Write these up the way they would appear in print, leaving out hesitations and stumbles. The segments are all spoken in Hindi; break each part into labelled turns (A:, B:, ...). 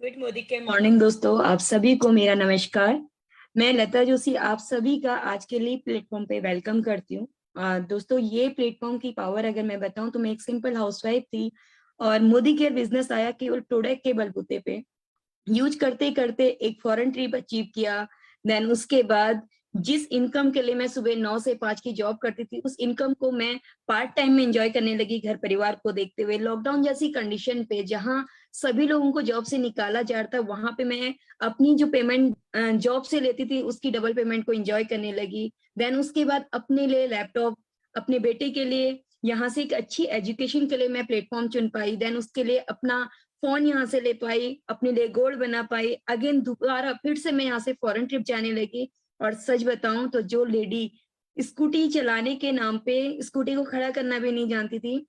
A: गुड मोदी के मॉर्निंग दोस्तों, आप सभी को मेरा नमस्कार। मैं लता जोशी आप सभी का आज के लिए प्लेटफॉर्म पे वेलकम करती हूँ। दोस्तों, ये प्लेटफॉर्म की पावर अगर मैं बताऊं तो मैं एक सिंपल हाउसवाइफ थी और मोदी केयर बिजनेस आया केवल प्रोडक्ट के बलबूते पे। यूज करते करते एक फॉरेन ट्रिप अचीव किया। देन उसके बाद जिस इनकम के लिए मैं सुबह 9 से 5 की जॉब करती थी, उस इनकम को मैं पार्ट टाइम में एंजॉय करने लगी घर परिवार को देखते हुए। लॉकडाउन जैसी कंडीशन पे जहां सभी लोगों को जॉब से निकाला जा रहा था, वहां पे मैं अपनी जो पेमेंट जॉब से लेती थी उसकी डबल पेमेंट को एंजॉय करने लगी। देन उसके बाद अपने लिए लैपटॉप, अपने बेटे के लिए यहाँ से एक अच्छी एजुकेशन के लिए मैं प्लेटफॉर्म चुन पाई। देन उसके लिए अपना फोन यहाँ से ले पाई, अपने लिए गोल्ड बना पाई। अगेन दोबारा फिर से मैं यहाँ से फॉरेन ट्रिप जाने लगी। और सच बताऊं तो जो लेडी स्कूटी चलाने के नाम पे स्कूटी को खड़ा करना भी नहीं जानती थी,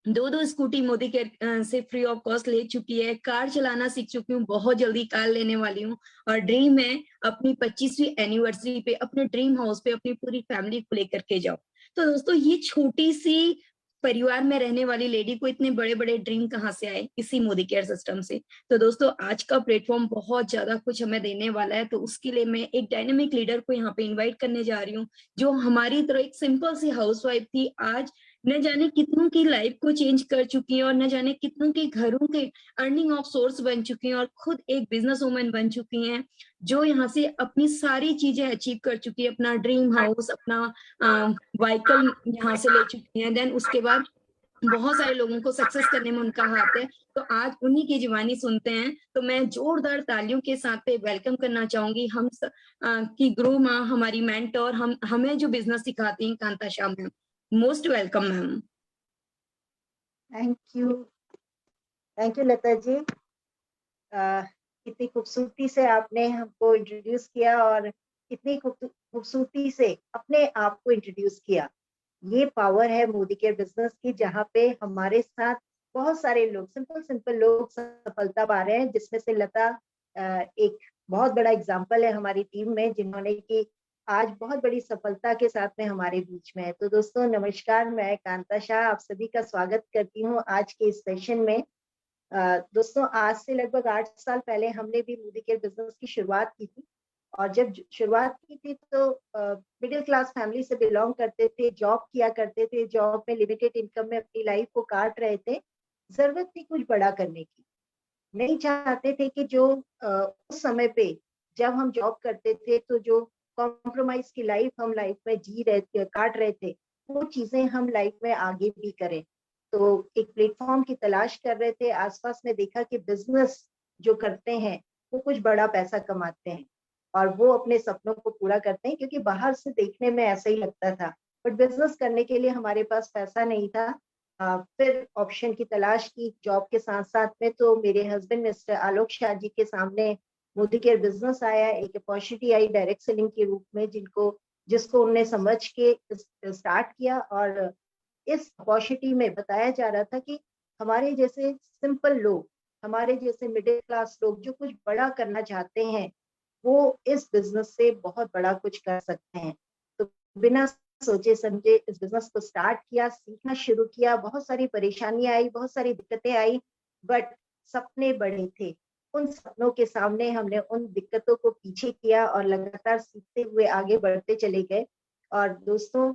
A: दो दो स्कूटी मोदी के से फ्री ऑफ कॉस्ट ले चुकी है। कार चलाना सीख चुकी हूँ, बहुत जल्दी कार लेने वाली हूँ। और ड्रीम है अपनी 25वीं एनिवर्सरी पे अपने ड्रीम हाउस पे अपनी पूरी फैमिली को लेकर के जाओ। तो दोस्तों, ये छोटी सी परिवार में रहने वाली लेडी को इतने बड़े बड़े ड्रीम कहाँ से आए? इसी मोदी केयर सिस्टम से। तो दोस्तों, आज का प्लेटफॉर्म बहुत ज्यादा कुछ हमें देने वाला है। तो उसके लिए मैं एक डायनेमिक लीडर को यहाँ पे इन्वाइट करने जा रही हूँ, जो हमारी तरह एक सिंपल सी हाउसवाइफ थी, आज न जाने कितनों की लाइफ को चेंज कर चुकी है और न जाने कितनों के घरों के अर्निंग ऑफ सोर्स बन चुकी हैं और खुद एक बिजनेस वुमन बन चुकी हैं, जो यहाँ से अपनी सारी चीजें अचीव कर चुकी है। अपना ड्रीम हाउस, अपना व्हीकल यहाँ से ले चुकी हैं। देन उसके बाद बहुत सारे लोगों को सक्सेस करने में उनका हाथ है। तो आज उन्हीं की जुबानी सुनते हैं। तो मैं जोरदार तालियों के साथ पे वेलकम करना चाहूंगी की गुरु माँ, हमारी मेंटोर, हमें जो बिजनेस सिखाती हैं, Kanta Shah ma'am. Most welcome ma'am.
B: Thank you Lata ji. कितनी खूबसूरती से आपने हमको इंट्रोड्यूस किया और कितनी खूबसूरती से अपने आप को इंट्रोड्यूस किया। ये पावर है मोदी केयर बिजनेस की, जहाँ पे हमारे साथ बहुत सारे लोग, सिंपल लोग सफलता पा रहे हैं, जिसमें से लता एक बहुत बड़ा एग्जाम्पल है हमारी टीम में, जिन्होंने की आज बहुत बड़ी सफलता के साथ में हमारे बीच में है। तो दोस्तों नमस्कार, मैं कांता शाह आप सभी का स्वागत करती हूँ आज के इस सेशन में। दोस्तों, आज से लगभग 8 साल पहले हमने भी मोदी केयर बिजनेस की शुरुआत की थी। और जब शुरुआत की थी तो मिडिल क्लास फैमिली से बिलोंग करते थे, जॉब किया करते थे, जॉब में लिमिटेड इनकम में अपनी लाइफ को काट रहे थे। जरूरत थी कुछ बड़ा करने की, नहीं चाहते थे कि जो उस समय पे जब हम जॉब करते थे तो जो कॉम्प्रोमाइज की लाइफ हम लाइफ में जी रहे थे, काट रहे थे, वो चीजें हम लाइफ में आगे भी करें। तो एक प्लेटफॉर्म की तलाश कर रहे थे। आसपास में देखा कि बिजनेस जो करते हैं वो कुछ बड़ा पैसा कमाते हैं और वो अपने सपनों को पूरा करते हैं, क्योंकि बाहर से देखने में ऐसा ही लगता था, बट बिजनेस करने के लिए हमारे पास पैसा नहीं था। फिर ऑप्शन की तलाश की जॉब के साथ साथ में, तो मेरे हस्बैंड मिस्टर आलोक शाह जी के सामने मोदी केयर बिजनेस आया, एक अपॉर्चुनिटी आई डायरेक्ट सेलिंग के रूप में, जिसको उन्होंने समझ के स्टार्ट किया। और इस अपॉर्चुनिटी में बताया जा रहा था कि हमारे जैसे सिंपल लोग, हमारे जैसे मिडिल क्लास लोग जो कुछ बड़ा करना चाहते हैं, वो इस बिजनेस से बहुत बड़ा कुछ कर सकते हैं। तो बिना सोचे समझे इस बिजनेस को स्टार्ट किया, सीखना शुरू किया। बहुत सारी परेशानियां आई, बहुत सारी दिक्कतें आई, बट सपने बड़े थे। उन सपनों के सामने हमने उन दिक्कतों को पीछे किया और लगातार सीखते हुए आगे बढ़ते चले गए। और दोस्तों,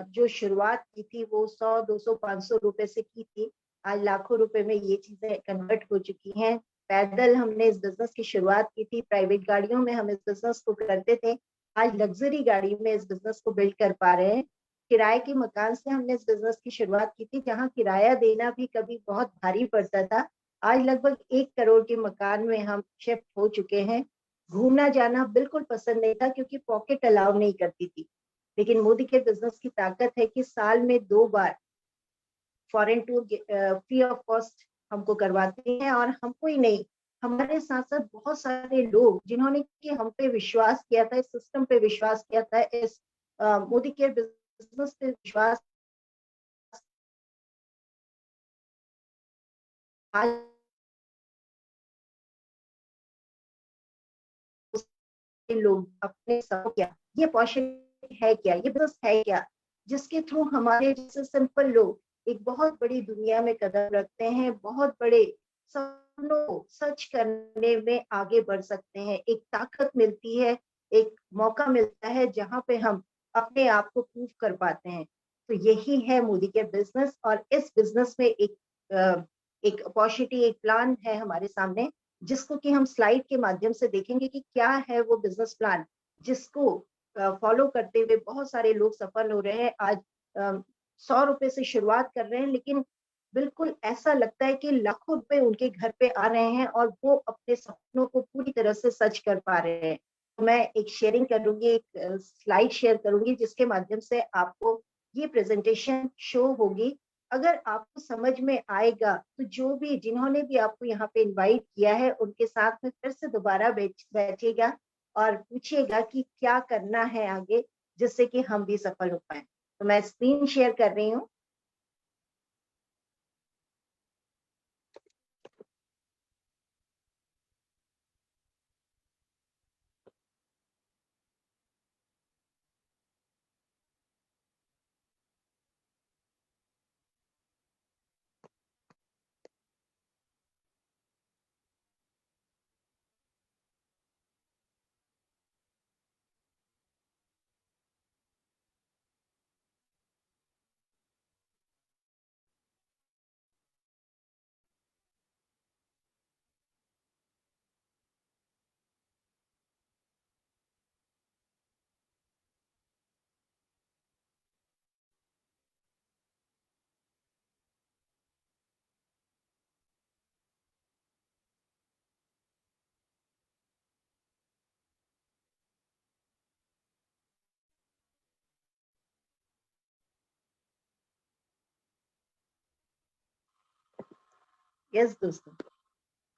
B: जो शुरुआत की थी वो 100, 200, 500 रुपए से की थी। आज लाखों रुपए में ये चीजें कन्वर्ट हो चुकी हैं। पैदल हमने इस बिजनेस की शुरुआत की थी, प्राइवेट गाड़ियों में हम इस बिजनेस को करते थे। आज लग्जरी गाड़ी में इस बिजनेस को बिल्ड कर पा रहे हैं। किराए के मकान से हमने इस बिजनेस की शुरुआत की थी, जहां किराया देना भी कभी बहुत भारी पड़ता था। आज लगभग 1 करोड़ के मकान में हम शिफ्ट हो चुके हैं। घूमना जाना बिल्कुल पसंद नहीं था, क्योंकि पॉकेट अलाउ नहीं करती थी। लेकिन मोदी के बिजनेस की ताकत है कि साल में 2 बार foreign tour free of cost हमको करवाते हैं। और हमको ही नहीं, हमारे साथ साथ बहुत सारे लोग जिन्होंने कि हम पे विश्वास किया था, इस सिस्टम पे विश्वास किया था, इस मोदी केयर बिजनेस पे विश्वास, आज लोग अपने सब क्या, ये अपॉर्चुनिटी है क्या, ये बिजनेस है क्या, जिसके थ्रू हमारे जैसे सिंपल लोग एक बहुत बड़ी दुनिया में कदम रखते हैं, बहुत बड़े सपनों को सच करने में आगे बढ़ सकते हैं। एक ताकत मिलती है, एक मौका मिलता है जहाँ पे हम अपने आप को प्रूव कर पाते हैं। तो यही है मोदी के बिजनेस, और इस बिजनेस में एक अपॉर्चुनिटी, एक प्लान है हमारे सामने, जिसको कि हम स्लाइड के माध्यम से देखेंगे कि क्या है वो बिजनेस प्लान, जिसको फॉलो करते हुए बहुत सारे लोग सफल हो रहे हैं। आज 100 रुपए से शुरुआत कर रहे हैं, लेकिन बिल्कुल ऐसा लगता है कि लाखों रुपए उनके घर पे आ रहे हैं और वो अपने सपनों को पूरी तरह से सच कर पा रहे हैं। तो मैं एक शेयरिंग करूंगी, एक स्लाइड शेयर करूंगी, जिसके माध्यम से आपको ये प्रेजेंटेशन शो होगी। अगर आपको समझ में आएगा तो जो भी, जिन्होंने भी आपको यहाँ पे इनवाइट किया है, उनके साथ में फिर से दोबारा बैठिएगा और पूछिएगा कि क्या करना है आगे, जिससे कि हम भी सफल हो पाए। तो मैं स्क्रीन शेयर कर रही हूँ। यस दोस्तों,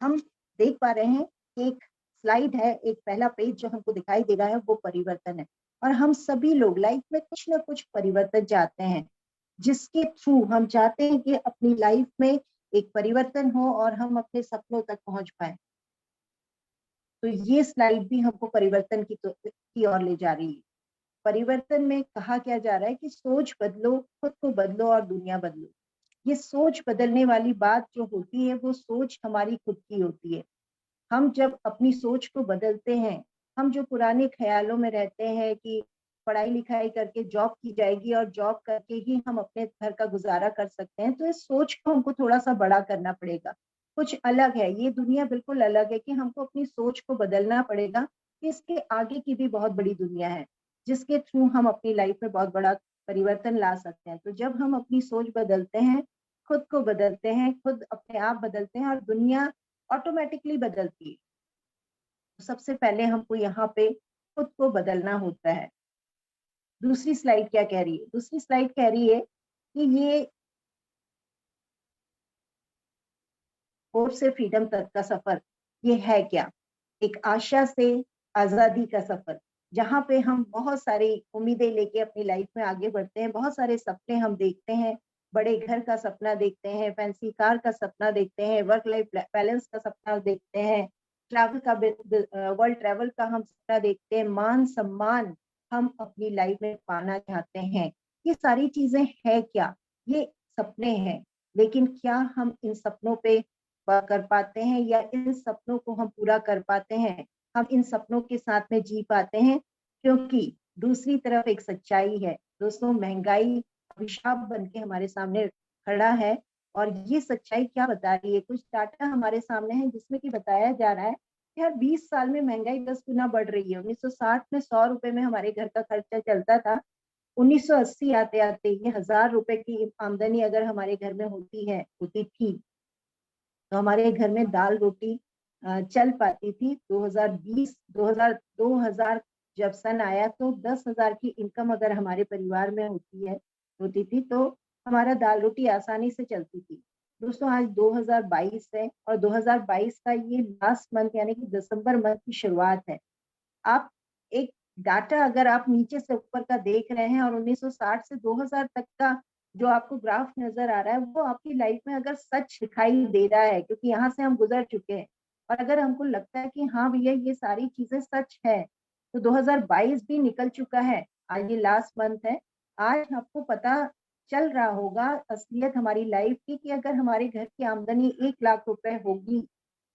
B: हम देख पा रहे हैं कि एक स्लाइड है, एक पहला पेज जो हमको दिखाई दे रहा है वो परिवर्तन है। और हम सभी लोग लाइफ में कुछ ना कुछ परिवर्तन चाहते हैं, जिसके थ्रू हम चाहते हैं कि अपनी लाइफ में एक परिवर्तन हो और हम अपने सपनों तक पहुंच पाए। तो ये स्लाइड भी हमको परिवर्तन की ओर ले जा रही है। परिवर्तन में कहा क्या जा रहा है कि सोच बदलो, खुद को बदलो और दुनिया बदलो। ये सोच बदलने वाली बात जो होती है, वो सोच हमारी खुद की होती है। हम जब अपनी सोच को बदलते हैं, हम जो पुराने ख्यालों में रहते हैं कि पढ़ाई लिखाई करके जॉब की जाएगी और जॉब करके ही हम अपने घर का गुजारा कर सकते हैं, तो इस सोच को हमको थोड़ा सा बड़ा करना पड़ेगा। कुछ अलग है, ये दुनिया बिल्कुल अलग है कि हमको अपनी सोच को बदलना पड़ेगा कि इसके आगे की भी बहुत बड़ी दुनिया है, जिसके थ्रू हम अपनी लाइफ में बहुत बड़ा परिवर्तन ला सकते हैं। तो जब हम अपनी सोच बदलते हैं, खुद को बदलते हैं, खुद अपने आप बदलते हैं और दुनिया ऑटोमेटिकली बदलती है। तो सबसे पहले हमको यहाँ पे खुद को बदलना होता है। दूसरी स्लाइड क्या कह रही है? दूसरी स्लाइड कह रही है कि ये होप से फ्रीडम तक का सफर, ये है क्या? एक आशा से आजादी का सफर, जहाँ पे हम बहुत सारी उम्मीदें लेके अपनी लाइफ में आगे बढ़ते हैं, बहुत सारे सपने हम देखते हैं। बड़े घर का सपना देखते हैं, फैंसी कार का सपना देखते हैं, वर्क लाइफ बैलेंस का सपना देखते हैं, ट्रैवल का, वर्ल्ड ट्रैवल का हम सपना देखते हैं, मान सम्मान हम अपनी लाइफ में पाना चाहते हैं। ये सारी चीजें है क्या? ये सपने हैं, लेकिन क्या हम इन सपनों पे कर पाते हैं, या इन सपनों को हम पूरा कर पाते हैं, हम इन सपनों के साथ में जी पाते हैं? क्योंकि दूसरी तरफ एक सच्चाई है दोस्तों, महंगाई अभिशाप बन के हमारे सामने खड़ा है। और ये सच्चाई क्या बता रही है? कुछ डाटा हमारे सामने है जिसमें कि बताया जा रहा है कि हर 20 साल में महंगाई 10 गुना बढ़ रही है। 1960 में 100 रुपए में हमारे घर का खर्चा चलता था। 1980 आते आते ये 1000 रुपए की आमदनी अगर हमारे घर में होती थी, तो हमारे घर में दाल रोटी चल पाती थी। 2020 2000 जब सन आया, तो 10,000 की इनकम अगर हमारे परिवार में होती थी, तो हमारा दाल रोटी आसानी से चलती थी। दोस्तों आज 2022 है और 2022 का ये लास्ट मंथ यानी कि दिसंबर मंथ की शुरुआत है। आप एक डाटा अगर आप नीचे से ऊपर का देख रहे हैं और 1960 से 2000 तक का जो आपको ग्राफ नजर आ रहा है, वो आपकी लाइफ में अगर सच दिखाई दे रहा है, क्योंकि यहाँ से हम गुजर चुके हैं, और अगर हमको लगता है कि हाँ भैया ये सारी चीजें सच है, तो 2022 भी निकल चुका है। आज ये लास्ट मंथ है। आज आपको पता चल रहा होगा असलियत हमारी लाइफ की, कि अगर हमारे घर की आमदनी 1 लाख रुपए होगी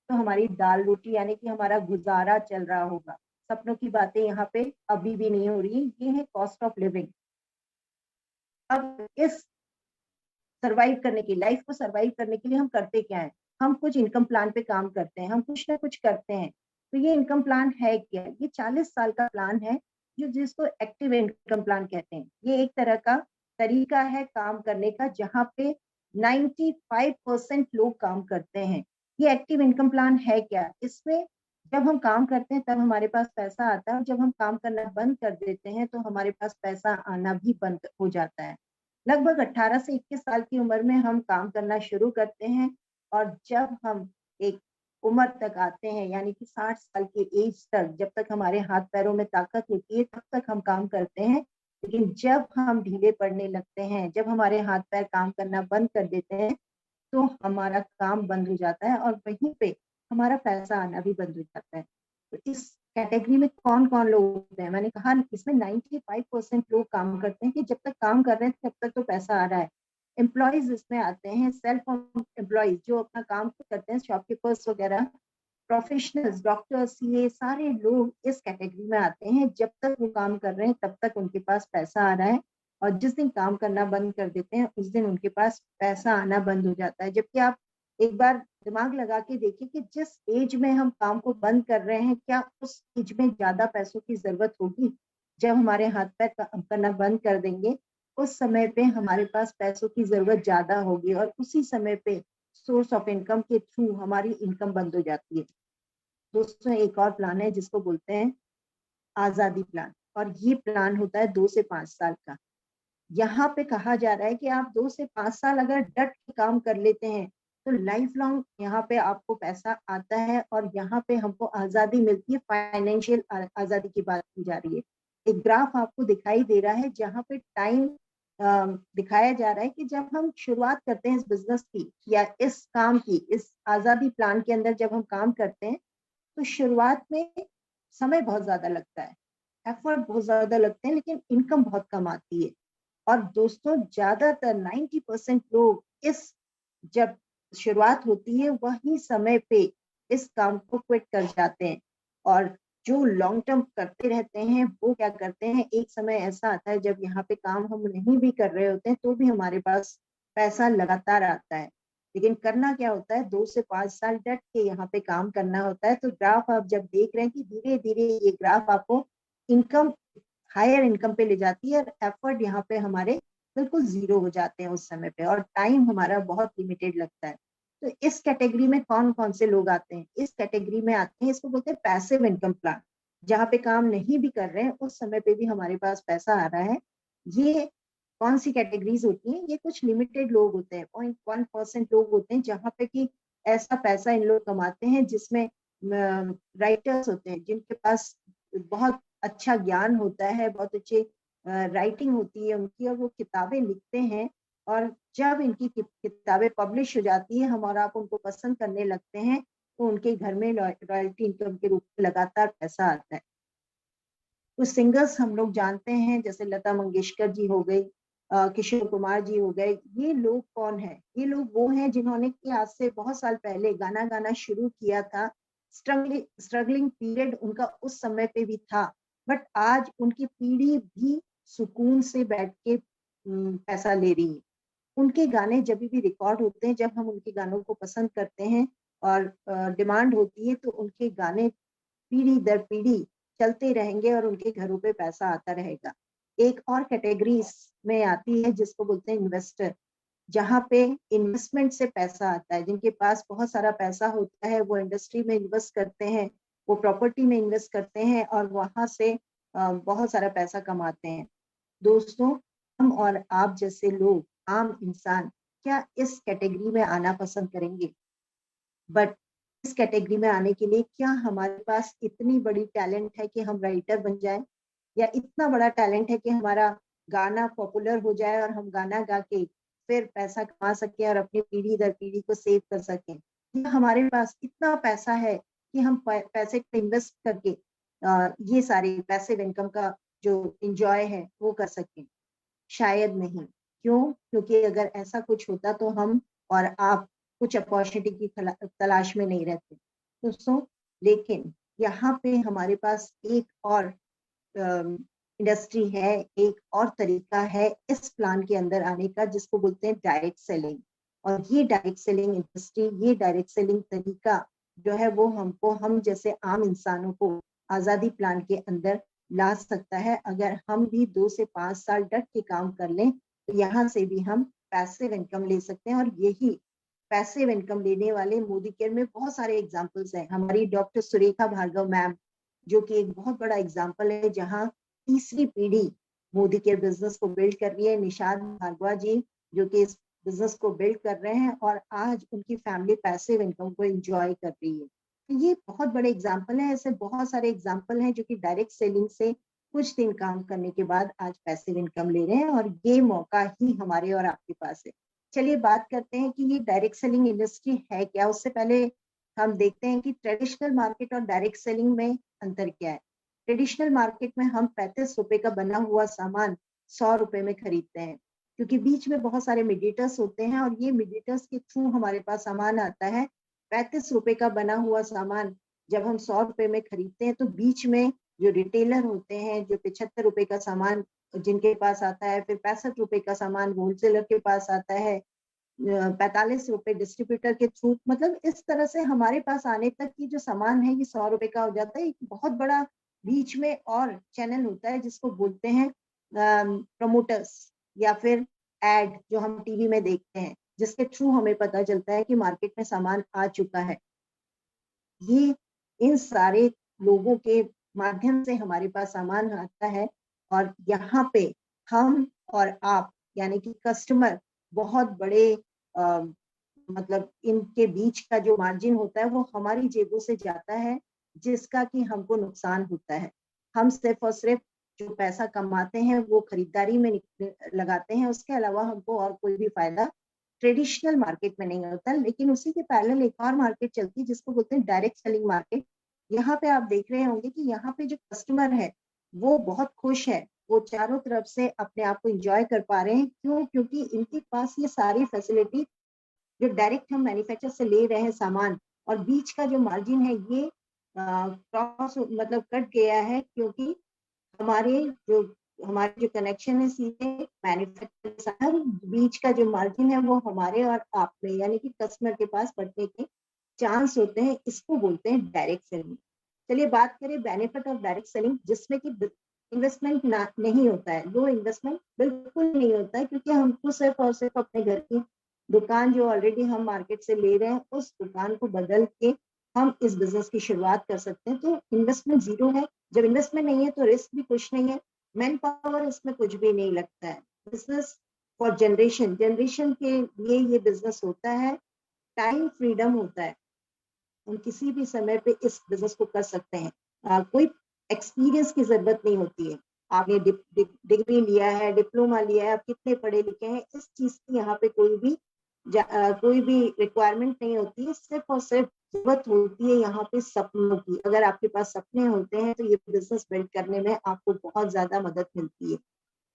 B: तो हमारी दाल रोटी यानी कि हमारा गुजारा चल रहा होगा। सपनों की बातें यहाँ पे अभी भी नहीं हो रही, ये है कॉस्ट ऑफ लिविंग। अब इस सरवाइव करने की लाइफ को सरवाइव करने के लिए हम करते क्या है? हम कुछ इनकम प्लान पे काम करते हैं, हम कुछ ना कुछ करते हैं। तो ये इनकम प्लान है क्या? ये 40 साल का प्लान है, जो जिसको एक्टिव इनकम प्लान कहते हैं। ये एक तरह का तरीका है काम करने का, जहाँ पे 95% लोग काम करते हैं। ये एक्टिव इनकम प्लान है क्या? इसमें जब हम काम करते हैं तब हमारे पास पैसा आता है, और जब हम काम करना बंद कर देते हैं तो हमारे पास पैसा आना भी बंद हो जाता है। लगभग 18 से 21 साल की उम्र में हम काम करना शुरू करते हैं, और जब हम एक उम्र तक आते हैं यानी कि 60 साल की एज तक, जब तक हमारे हाथ पैरों में ताकत होती है तब तक हम काम करते हैं। लेकिन जब हम ढीले पड़ने लगते हैं, जब हमारे हाथ पैर काम करना बंद कर देते हैं, तो हमारा काम बंद हो जाता है, और वहीं पे हमारा पैसा आना भी बंद हो जाता है। तो इस कैटेगरी में कौन कौन लोग होते हैं? मैंने कहा इसमें 95% लोग काम करते हैं कि जब तक काम कर रहे हैं तब तक तो पैसा आ रहा है। एम्प्लॉयज इसमें आते हैं, सेल्फ एम्प्लॉयज जो अपना काम करते हैं, शॉपकीपर्स वगैरह, प्रोफेशनल्स, डॉक्टर्स, ये सारे लोग इस कैटेगरी में आते हैं। जब तक वो काम कर रहे हैं तब तक उनके पास पैसा आ रहा है, और जिस दिन काम करना बंद कर देते हैं उस दिन उनके पास पैसा आना बंद हो जाता है। जबकि आप एक बार दिमाग लगा के देखिए कि जिस एज में हम काम को बंद कर रहे हैं, क्या उस एज में ज्यादा पैसों की जरूरत होगी? जब हमारे हाथ पैर काम करना बंद कर देंगे, उस समय पे हमारे पास पैसों की जरूरत ज्यादा होगी, और उसी समय पे सोर्स ऑफ इनकम के थ्रू हमारी इनकम बंद हो जाती है। दोस्तों, एक और प्लान है जिसको बोलते हैं आजादी प्लान, और ये प्लान होता है 2 से 5 साल का। यहाँ पे कहा जा रहा है कि आप 2 से 5 साल अगर डट के काम कर लेते हैं तो लाइफ लॉन्ग यहाँ पे आपको पैसा आता है, और यहाँ पे हमको आजादी मिलती है। फाइनेंशियल आजादी की बात की जा रही है। एक ग्राफ आपको दिखाई दे रहा है जहाँ पे टाइम दिखाया जा रहा है कि जब हम शुरुआत करते हैं इस बिजनेस की या इस काम की, इस आजादी प्लान के अंदर जब हम काम करते हैं, तो शुरुआत में समय बहुत ज्यादा लगता है, एफर्ट बहुत ज्यादा लगते हैं, लेकिन इनकम बहुत कम आती है। और दोस्तों, ज्यादातर 90% लोग इस जब शुरुआत होती है वही समय पे इस काम को क्विट कर जाते हैं। और जो लॉन्ग टर्म करते रहते हैं वो क्या करते हैं, एक समय ऐसा आता है जब यहाँ पे काम हम नहीं भी कर रहे होते हैं तो भी हमारे पास पैसा लगातार आता है। लेकिन करना क्या होता है, 2 से 5 साल डट के यहाँ पे काम करना होता है। तो ग्राफ आप जब देख रहे हैं कि धीरे धीरे ये ग्राफ आपको इनकम, हायर इनकम पे ले जाती है, और एफर्ट यहाँ पे हमारे बिल्कुल जीरो हो जाते हैं उस समय पे, और टाइम हमारा बहुत लिमिटेड लगता है। तो इस कैटेगरी में कौन कौन से लोग आते हैं? इस कैटेगरी में आते हैं, इसको बोलते हैं पैसिव इनकम प्लान, जहाँ पे काम नहीं भी कर रहे हैं उस समय पे भी हमारे पास पैसा आ रहा है। ये कौन सी कैटेगरीज होती हैं? ये कुछ लिमिटेड लोग होते हैं, 0.1% लोग होते हैं जहाँ पे कि ऐसा पैसा इन लोग कमाते हैं, जिसमें राइटर्स होते हैं जिनके पास बहुत अच्छा ज्ञान होता है, बहुत अच्छी राइटिंग होती है उनकी, और वो किताबें लिखते हैं। और जब इनकी किताबें पब्लिश हो जाती है, हम और आप उनको पसंद करने लगते हैं, तो उनके घर में रॉयल्टी इनकम के रूप में लगातार पैसा आता है। कुछ सिंगर्स हम लोग जानते हैं, जैसे लता मंगेशकर जी हो गई, किशोर कुमार जी हो गए। ये लोग कौन है? ये लोग वो हैं जिन्होंने कि आज से बहुत साल पहले गाना गाना शुरू किया था। स्ट्रगलिंग पीरियड उनका उस समय पे भी था, बट आज उनकी पीढ़ी भी सुकून से बैठ के पैसा ले रही है। उनके गाने जब भी रिकॉर्ड होते हैं, जब हम उनके गानों को पसंद करते हैं और डिमांड होती है, तो उनके गाने पीढ़ी दर पीढ़ी चलते रहेंगे और उनके घरों पे पैसा आता रहेगा। एक और कैटेगरी में आती है जिसको बोलते हैं इन्वेस्टर, जहाँ पे इन्वेस्टमेंट से पैसा आता है। जिनके पास बहुत सारा पैसा होता है वो इंडस्ट्री में इन्वेस्ट करते हैं, वो प्रॉपर्टी में इन्वेस्ट करते हैं, और वहां से बहुत सारा पैसा कमाते हैं। दोस्तों, हम और आप जैसे लोग, आम इंसान, क्या इस कैटेगरी में आना पसंद करेंगे? बट इस कैटेगरी में आने के लिए क्या हमारे पास इतनी बड़ी टैलेंट है कि हम राइटर बन जाएं, या इतना बड़ा टैलेंट है कि हमारा गाना पॉपुलर हो जाए और हम गाना गा के फिर पैसा कमा सकें और अपनी पीढ़ी दर पीढ़ी को सेव कर सकें? या हमारे पास इतना पैसा है कि हम पैसे को इन्वेस्ट करके ये सारे पैसिव इनकम का जो इंजॉय है वो कर सकें? शायद नहीं, क्यों? क्योंकि अगर ऐसा कुछ होता तो हम और आप कुछ अपॉर्चुनिटी की तलाश में नहीं रहते दोस्तों। लेकिन यहाँ पे हमारे पास एक और इंडस्ट्री है, एक और तरीका है इस प्लान के अंदर आने का, जिसको बोलते हैं डायरेक्ट सेलिंग। और ये डायरेक्ट सेलिंग इंडस्ट्री, ये डायरेक्ट सेलिंग तरीका जो है वो हमको, हम जैसे आम इंसानों को आजादी प्लान के अंदर ला सकता है। अगर हम भी 2 से 5 साल डट के काम कर लें तो यहाँ से भी हम पैसिव इनकम ले सकते हैं। और यही पैसिव इनकम लेने वाले मोदी केयर में बहुत सारे एग्जांपल्स हैं। हमारी डॉक्टर सुरेखा भार्गव मैम जो कि एक बहुत बड़ा एग्जांपल है, जहाँ तीसरी पीढ़ी मोदी केयर बिजनेस को बिल्ड कर रही है। निषाद भार्गवा जी जो कि इस बिजनेस को बिल्ड कर रहे हैं और आज उनकी फैमिली पैसिव इनकम को एंजॉय कर रही है। तो ये बहुत बड़े एग्जाम्पल है। ऐसे बहुत सारे एग्जाम्पल हैं जो कि डायरेक्ट सेलिंग से कुछ दिन काम करने के बाद आज पैसिव इनकम ले रहे हैं, और ये मौका ही हमारे और आपके पास है। चलिए बात करते हैं कि ये डायरेक्ट सेलिंग इंडस्ट्री है क्या। उससे पहले हम देखते हैं कि ट्रेडिशनल मार्केट और डायरेक्ट सेलिंग में अंतर क्या है। ट्रेडिशनल मार्केट में हम 35 रुपए का बना हुआ सामान 100 रुपए में खरीदते हैं, क्योंकि बीच में बहुत सारे मीडिएटर्स होते हैं और ये मीडिएटर्स के थ्रू हमारे पास सामान आता है। 35 रुपए का बना हुआ सामान जब हम 100 रुपए में खरीदते हैं तो बीच में जो रिटेलर होते हैं, जो 75 रुपए का सामान जिनके पास आता है, फिर 65 रुपए का सामान होलसेलर के पास आता है, 45 रुपए डिस्ट्रीब्यूटर के थ्रू, मतलब इस तरह से हमारे पास आने तक की जो सामान है ये 100 रुपए का हो जाता है। एक बहुत बड़ा बीच में और चैनल होता है जिसको बोलते हैं प्रमोटर्स या फिर एड, जो हम टीवी में देखते हैं, जिसके थ्रू हमें पता चलता है कि मार्केट में सामान आ चुका है। ये इन सारे लोगों के माध्यम से हमारे पास सामान आता है, और यहाँ पे हम और आप यानी कि कस्टमर बहुत बड़े मतलब इनके बीच का जो मार्जिन होता है वो हमारी जेबों से जाता है, जिसका कि हमको नुकसान होता है। हम सिर्फ और सिर्फ जो पैसा कमाते हैं वो खरीदारी में लगाते हैं, उसके अलावा हमको और कोई भी फायदा ट्रेडिशनल मार्केट में नहीं होता। लेकिन उसी के पैरेलल एक और मार्केट चलती है जिसको बोलते हैं डायरेक्ट सेलिंग मार्केट। यहाँ पे आप देख रहे होंगे कि यहाँ पे जो कस्टमर है वो बहुत खुश है, वो चारों तरफ से अपने आप को एंजॉय कर पा रहे हैं। क्यों? क्योंकि इनके पास ये सारी फैसिलिटी जो डायरेक्ट हम मैन्युफैक्चर से ले रहे हैं सामान, और बीच का जो मार्जिन है ये क्रॉस मतलब कट गया है, क्योंकि हमारे जो कनेक्शन है सीधे मैन्युफैक्चर, बीच का जो मार्जिन है वो हमारे और आप में यानी कि कस्टमर के पास बढ़ने के चांस होते हैं। इसको बोलते हैं डायरेक्ट सेलिंग। चलिए बात करें बेनिफिट ऑफ डायरेक्ट सेलिंग, जिसमें कि इन्वेस्टमेंट नहीं होता है, लो इन्वेस्टमेंट बिल्कुल नहीं होता है, क्योंकि हमको सिर्फ और सिर्फ अपने घर की दुकान जो ऑलरेडी हम मार्केट से ले रहे हैं उस दुकान को बदल के हम इस बिजनेस की शुरुआत कर सकते हैं। तो इन्वेस्टमेंट जीरो है। जब इन्वेस्टमेंट नहीं है तो रिस्क भी कुछ नहीं है, मैन पावर इसमें कुछ भी नहीं लगता है। बिजनेस फॉर जनरेशन के लिए ये बिजनेस होता है। टाइम फ्रीडम होता है, हम किसी भी समय पे इस बिजनेस को कर सकते हैं। कोई एक्सपीरियंस की जरूरत नहीं होती है। आपने डिग्री लिया है, डिप्लोमा लिया है, आप कितने पढ़े लिखे हैं, इस चीज की यहाँ पे कोई भी रिक्वायरमेंट नहीं होती है। सिर्फ और सिर्फ जरूरत होती है यहाँ पे सपनों की। अगर आपके पास सपने होते हैं तो ये बिजनेस बिल्ड करने में आपको बहुत ज्यादा मदद मिलती है।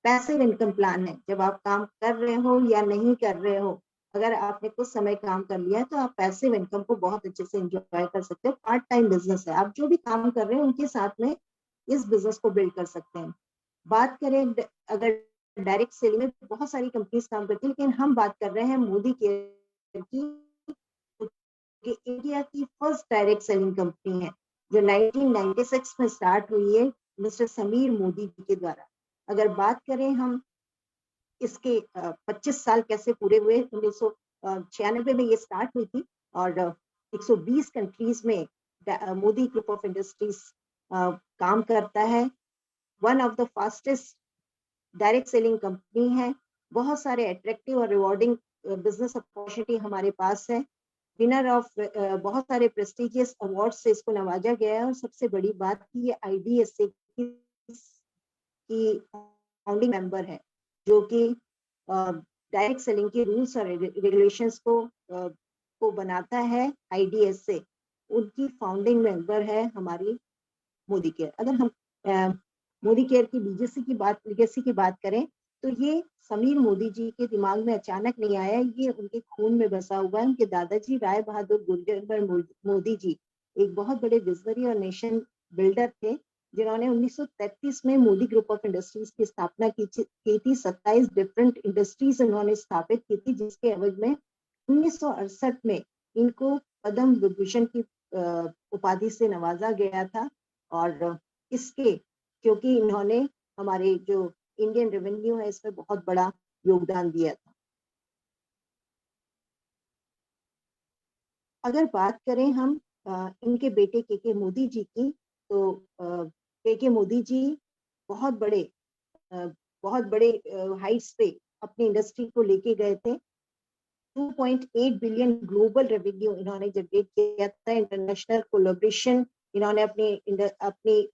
B: पैसिव इनकम प्लान है, जब आप काम कर रहे हो या नहीं कर रहे हो, अगर आपने कुछ समय काम कर लिया है तो आप पैसिव इनकम को बहुत अच्छे से एंजॉय कर सकते हो। पार्ट टाइम बिजनेस है, आप जो भी काम कर रहे हो उनके साथ में इस बिजनेस को बिल्ड कर सकते हैं। बात करें अगर डायरेक्ट सेलिंग में बहुत सारी कंपनीज काम करती है, लेकिन हम बात कर रहे हैं मोदी केयर की, कि इंडिया की फर्स्ट डायरेक्ट सेलिंग कंपनी है जो 1996 में स्टार्ट हुई है मिस्टर समीर मोदी जी के द्वारा। अगर बात करें हम इसके 25 साल कैसे पूरे हुए, 1996 में ये स्टार्ट हुई थी और 120 कंट्रीज में मोदी ग्रुप ऑफ इंडस्ट्रीज काम करता है। One of the fastest direct selling company है। बहुत सारे अट्रैक्टिव और रिवॉर्डिंग बिजनेस अपॉर्चुनिटी हमारे पास है। विनर ऑफ बहुत सारे प्रेस्टिजियस अवार्ड से इसको नवाजा गया है। और सबसे बड़ी बात की ये IDSA की फाउंडिंग मेंबर है, जो कि डायरेक्ट सेलिंग के रूल्स और रेगुलेशंस को बनाता है। IDSA उनकी फाउंडिंग मेंबर है हमारी मोदी केयर। अगर हम मोदी केयर की लीगेसी की बात करें तो ये समीर मोदी जी के दिमाग में अचानक नहीं आया, ये उनके खून में बसा हुआ है। उनके दादाजी राय बहादुर गुर्जर मोदी जी एक बहुत बड़े विजनरी और नेशन बिल्डर थे, जिन्होंने 1933 में मोदी ग्रुप ऑफ इंडस्ट्रीज की स्थापना की थी। 27 डिफरेंट इंडस्ट्रीज उन्होंने स्थापित की थी, जिसके एवज में 1968 में इनको पद्म विभूषण की उपाधि से नवाजा गया था। और इसके क्योंकि इन्होंने हमारे जो इंडियन रेवेन्यू है इसमें बहुत बड़ा योगदान दिया था। अगर बात करें हम इनके बेटे के मोदी जी की, तो के मोदी जी बहुत बड़े हाइट्स पे अपनी इंडस्ट्री को लेके गए थे। 2.8 बिलियन ग्लोबल रेवेन्यू इन्होंने जनरेट किया था। इंटरनेशनल कोलैबोरेशन इन्होंने अपनी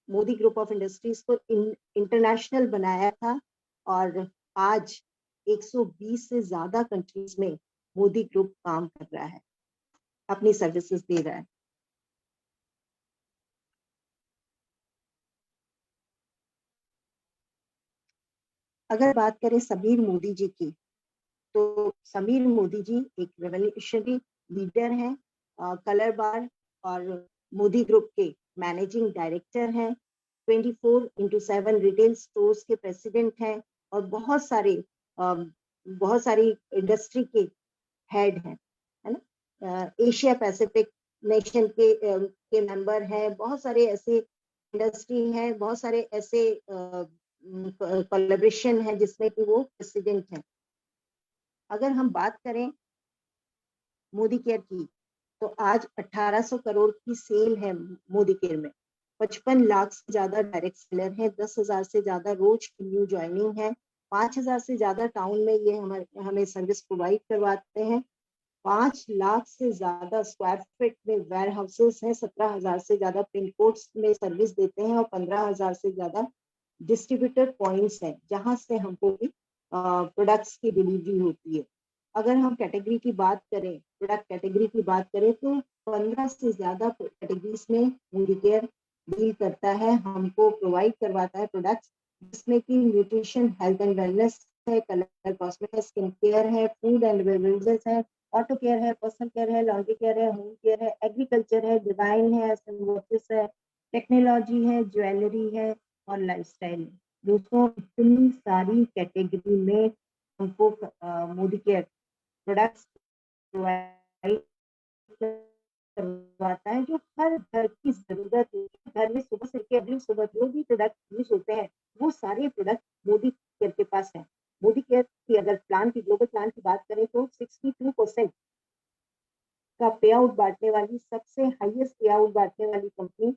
B: मोदी ग्रुप ऑफ इंडस्ट्रीज को इंटरनेशनल बनाया था। और आज 120 से ज्यादा कंट्रीज में मोदी ग्रुप काम कर रहा है, अपनी सर्विसेज दे रहा है। अगर बात करें समीर मोदी जी की, तो समीर मोदी जी एक रेवोल्यूशनरी लीडर हैं, कलर बार और मोदी ग्रुप के मैनेजिंग डायरेक्टर हैं, 24/7 रिटेल स्टोर्स के प्रेसिडेंट हैं, और बहुत सारी इंडस्ट्री के हेड हैं, है ना। एशिया पैसिफिक नेशन के मेंबर हैं, बहुत सारे ऐसे इंडस्ट्री हैं, बहुत सारे ऐसे कोलैबोरेशन है जिसमें कि वो प्रेसिडेंट हैं। अगर हम बात करें मोदी केयर की, तो आज 1800 करोड़ की सेल है मोदी केयर में। 55 लाख से ज्यादा डायरेक्ट सेलर है, 10,000 से ज्यादा रोज की न्यू ज्वाइनिंग है, 5,000 से ज्यादा टाउन में ये हमें सर्विस प्रोवाइड करवाते हैं। 5 लाख से ज्यादा स्क्वायर फीट में वेयर हाउसेस हैं, 17,000 से ज्यादा पिन कोड्स में सर्विस देते हैं, और 15,000 से ज्यादा डिस्ट्रीब्यूटर पॉइंट्स हैं जहां से हमको भी प्रोडक्ट्स की डिलीवरी होती है। अगर हम कैटेगरी की बात करें, प्रोडक्ट कैटेगरी की बात करें, तो 15 से ज्यादा कैटेगरीज में मोदी केयर डील करता है, हमको प्रोवाइड करवाता है प्रोडक्ट्स, जिसमें कि न्यूट्रिशन, हेल्थ एंड वेलनेस है, कलर कॉस्मेटिक्स, स्किन केयर है, फूड एंड बेवरेजेस है, ऑटो केयर है, पर्सनल केयर है, लॉन्ड्री केयर है, होम केयर है, एग्रीकल्चर है, डिजाइन है, है, टेक्नोलॉजी है, ज्वेलरी है, और लाइफस्टाइल। दोस्तों, इतनी सारी कैटेगरी में हमको मोदी केयर प्रोडक्ट्स प्रोवाइड करवाता है, जो हर घर की जरूरत है। घर में सुबह से लेकर अगली सुबह जो भी प्रोडक्ट यूज होते हैं, वो सारे प्रोडक्ट मोदी केयर के पास है। मोदी केयर की अगर प्लान की, ग्लोबल प्लान की बात करें, तो 62% का पे आउट बांटने वाली, सबसे हाईएस्ट पे आउट बांटने वाली कंपनी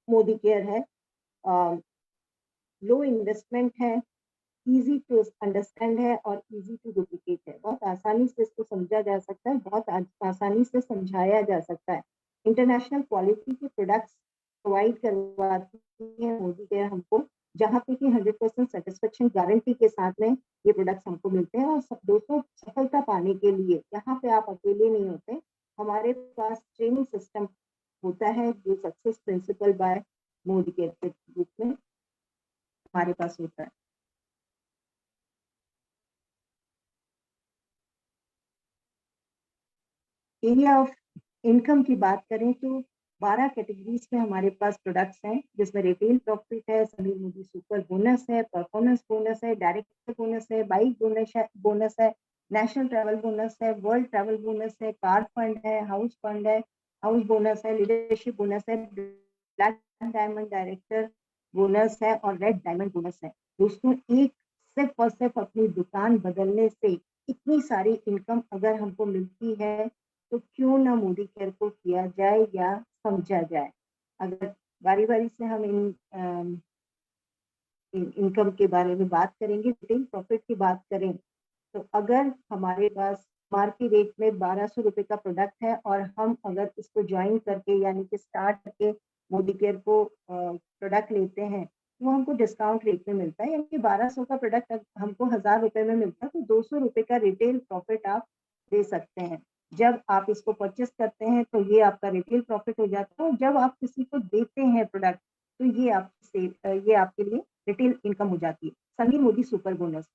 B: मोदी केयर है। लो इन्वेस्टमेंट है, इजी टू अंडरस्टैंड है, और इजी टू डुप्लीकेट है। बहुत आसानी से इसको समझा जा सकता है, बहुत आसानी से समझाया जा सकता है। इंटरनेशनल क्वालिटी के प्रोडक्ट्स प्रोवाइड करवाती है मोदी केयर हमको, जहाँ पे कि 100% सेटिस्फेक्शन गारंटी के साथ में ये प्रोडक्ट्स हमको मिलते हैं। और दोस्तों, सफलता पाने के लिए यहाँ पे आप अकेले नहीं होते, हमारे पास ट्रेनिंग सिस्टम होता है, जो success principal bye Modi care के रूप में हमारे पास होता है। एरिया ऑफ इनकम की बात करें, तो 12 कैटेगरीज में हमारे पास प्रोडक्ट्स हैं, जिसमें रिटेल प्रॉफिट है, समीर मोदी सुपर बोनस है, परफॉर्मेंस बोनस है, डायरेक्ट बोनस है, बाइक बोनस है, नेशनल ट्रैवल बोनस है, वर्ल्ड ट्रैवल बोनस है, कार फंड है, हाउस बोनस है, लीडरशिप बोनस है, ब्लैक डायमंड डायरेक्टर बोनस है, और रेड डायमंड बोनस है। दोस्तों, एक सिर्फ और सिर्फ अपनी दुकान बदलने से इतनी सारी इनकम अगर हमको मिलती है, तो क्यों ना मोदी केयर को किया जाए या समझा जाए। अगर बारी बारी से हम इनकम के बारे में बात करेंगे, रिटेल प्रॉफिट की बात करें, तो अगर हमारे पास मार्केट रेट में 1200 रुपए का प्रोडक्ट है, और हम अगर इसको ज्वाइन करके यानी कि स्टार्ट करके मोदी केयर को प्रोडक्ट लेते हैं, तो हमको डिस्काउंट रेट में मिलता है। यानी कि 1200 का प्रोडक्ट हमको 1000 रुपए में मिलता है, तो 200 रुपए का रिटेल प्रॉफिट आप दे सकते हैं। जब आप इसको परचेस करते हैं, तो ये आपका रिटेल प्रॉफिट हो जाता है, और जब आप किसी को देते हैं प्रोडक्ट, तो ये आपके लिए रिटेल इनकम हो जाती है। समीर मोदी सुपर बोनस,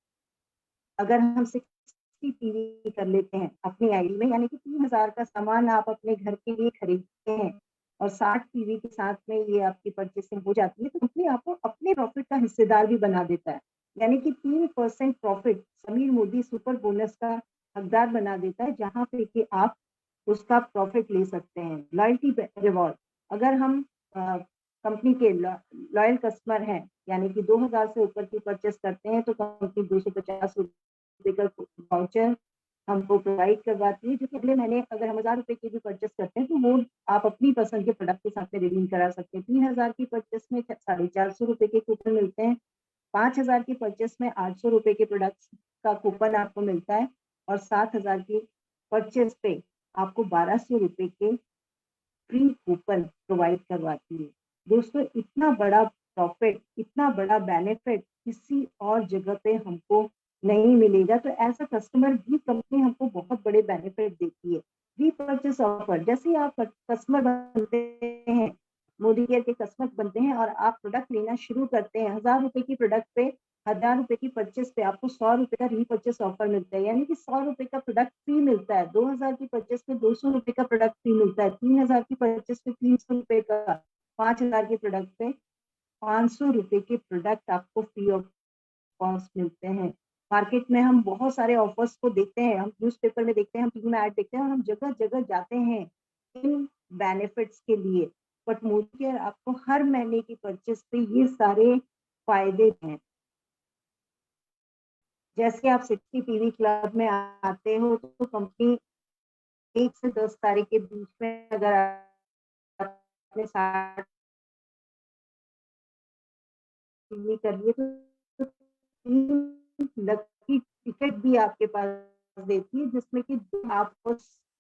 B: अगर हम 60 टीवी कर लेते हैं अपनी आईडी में, यानी कि 3000 का सामान आप अपने घर के लिए खरीदते हैं और 60 टीवी के साथ में ये आपकी परचेसिंग हो जाती है, तो कंपनी आपको अपने प्रॉफिट का हिस्सेदार भी बना देता है। यानी कि 3% profit Sameer Modi super bonus का हकदार बना देता है, जहां पे कि आप उसका प्रॉफिट ले सकते हैं। लॉयल्टी रिवॉर्ड, अगर हम कंपनी के लॉयल कस्टमर हैं, यानी कि 2000 से ऊपर की परचेस करते हैं, तो कंपनी 250 रुपए का वाउचर हमको प्रोवाइड करवाती है, जो कि अगले महीने अगर हम 1000 रुपए की भी परचेस करते हैं तो वो आप अपनी पसंद के प्रोडक्ट के साथ में रिडीम करा सकते हैं। 3000 की परचेस में 450 रुपए के कूपन मिलते हैं। 5000 की परचेस में 800 रुपए के प्रोडक्ट्स का कूपन आपको मिलता है और 7000 की परचेस पे आपको 1200 रुपए के फ्री कूपन प्रोवाइड करवाती है। दोस्तों, इतना बड़ा प्रॉफिट, इतना बड़ा बेनिफिट किसी और जगह पे हमको नहीं मिलेगा। तो एज अ कस्टमर भी कंपनी हमको बहुत बड़े बेनिफिट देती है। रीपर्चेस ऑफर, जैसे ही आप कस्टमर बनते हैं, मोदी केयर के कस्टमर बनते हैं और आप प्रोडक्ट लेना शुरू करते हैं, 1000 रुपए की प्रोडक्ट पे, 1000 रुपए की परचेस पे आपको 100 रुपए का रीपर्चेस ऑफर मिलता है, यानी कि 100 रुपए का प्रोडक्ट फ्री मिलता है। 2000 की परचेस पे 200 रुपए का प्रोडक्ट फ्री मिलता है। 3000 की परचेस पे 300 रुपए का, 5000 के प्रोडक्ट पे 500 रुपए के प्रोडक्ट आपको फ्री ऑफ कॉस्ट मिलते हैं। मार्केट में हम बहुत सारे ऑफर्स को देखते हैं, हम न्यूज़पेपर में देखते हैं, हम टीवी में ऐड देखते हैं और हम जगह जगह जाते हैं इन बेनिफिट्स के लिए। बट मोदी केयर आपको हर महीने की परचेस पे ये सारे फायदे हैं। जैसे आप 60 टीवी क्लब में आते हो तो कंपनी 1 से 10 तारीख के बीच में अगर आपने 60 टीवी कर लिए तो 3 लकी टिकट भी आपके पास देती है, जिसमें कि आपको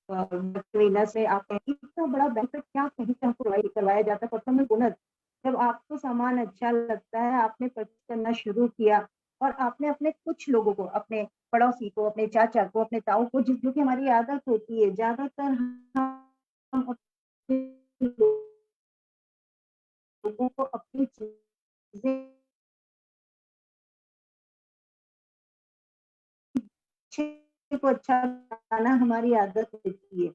B: ट्रेनर से आप इतना बड़ा बेनिफिट क्या कहीं से हमको प्रोवाइड करवाया जाता है। परफॉर्मेंस बोनस, जब आपको सामान अच्छा लगता है, आपने परचेज करना शुरू किया और आपने अपने कुछ लोगों को, अपने पड़ोसी को, अपने चाचा को, अपने ताऊ को, जिस जो कि हमारी आदत होती है, ज्यादातर हम अपने लोगों को अपनी चीजें अच्छे को अच्छा बनाना हमारी आदत होती है।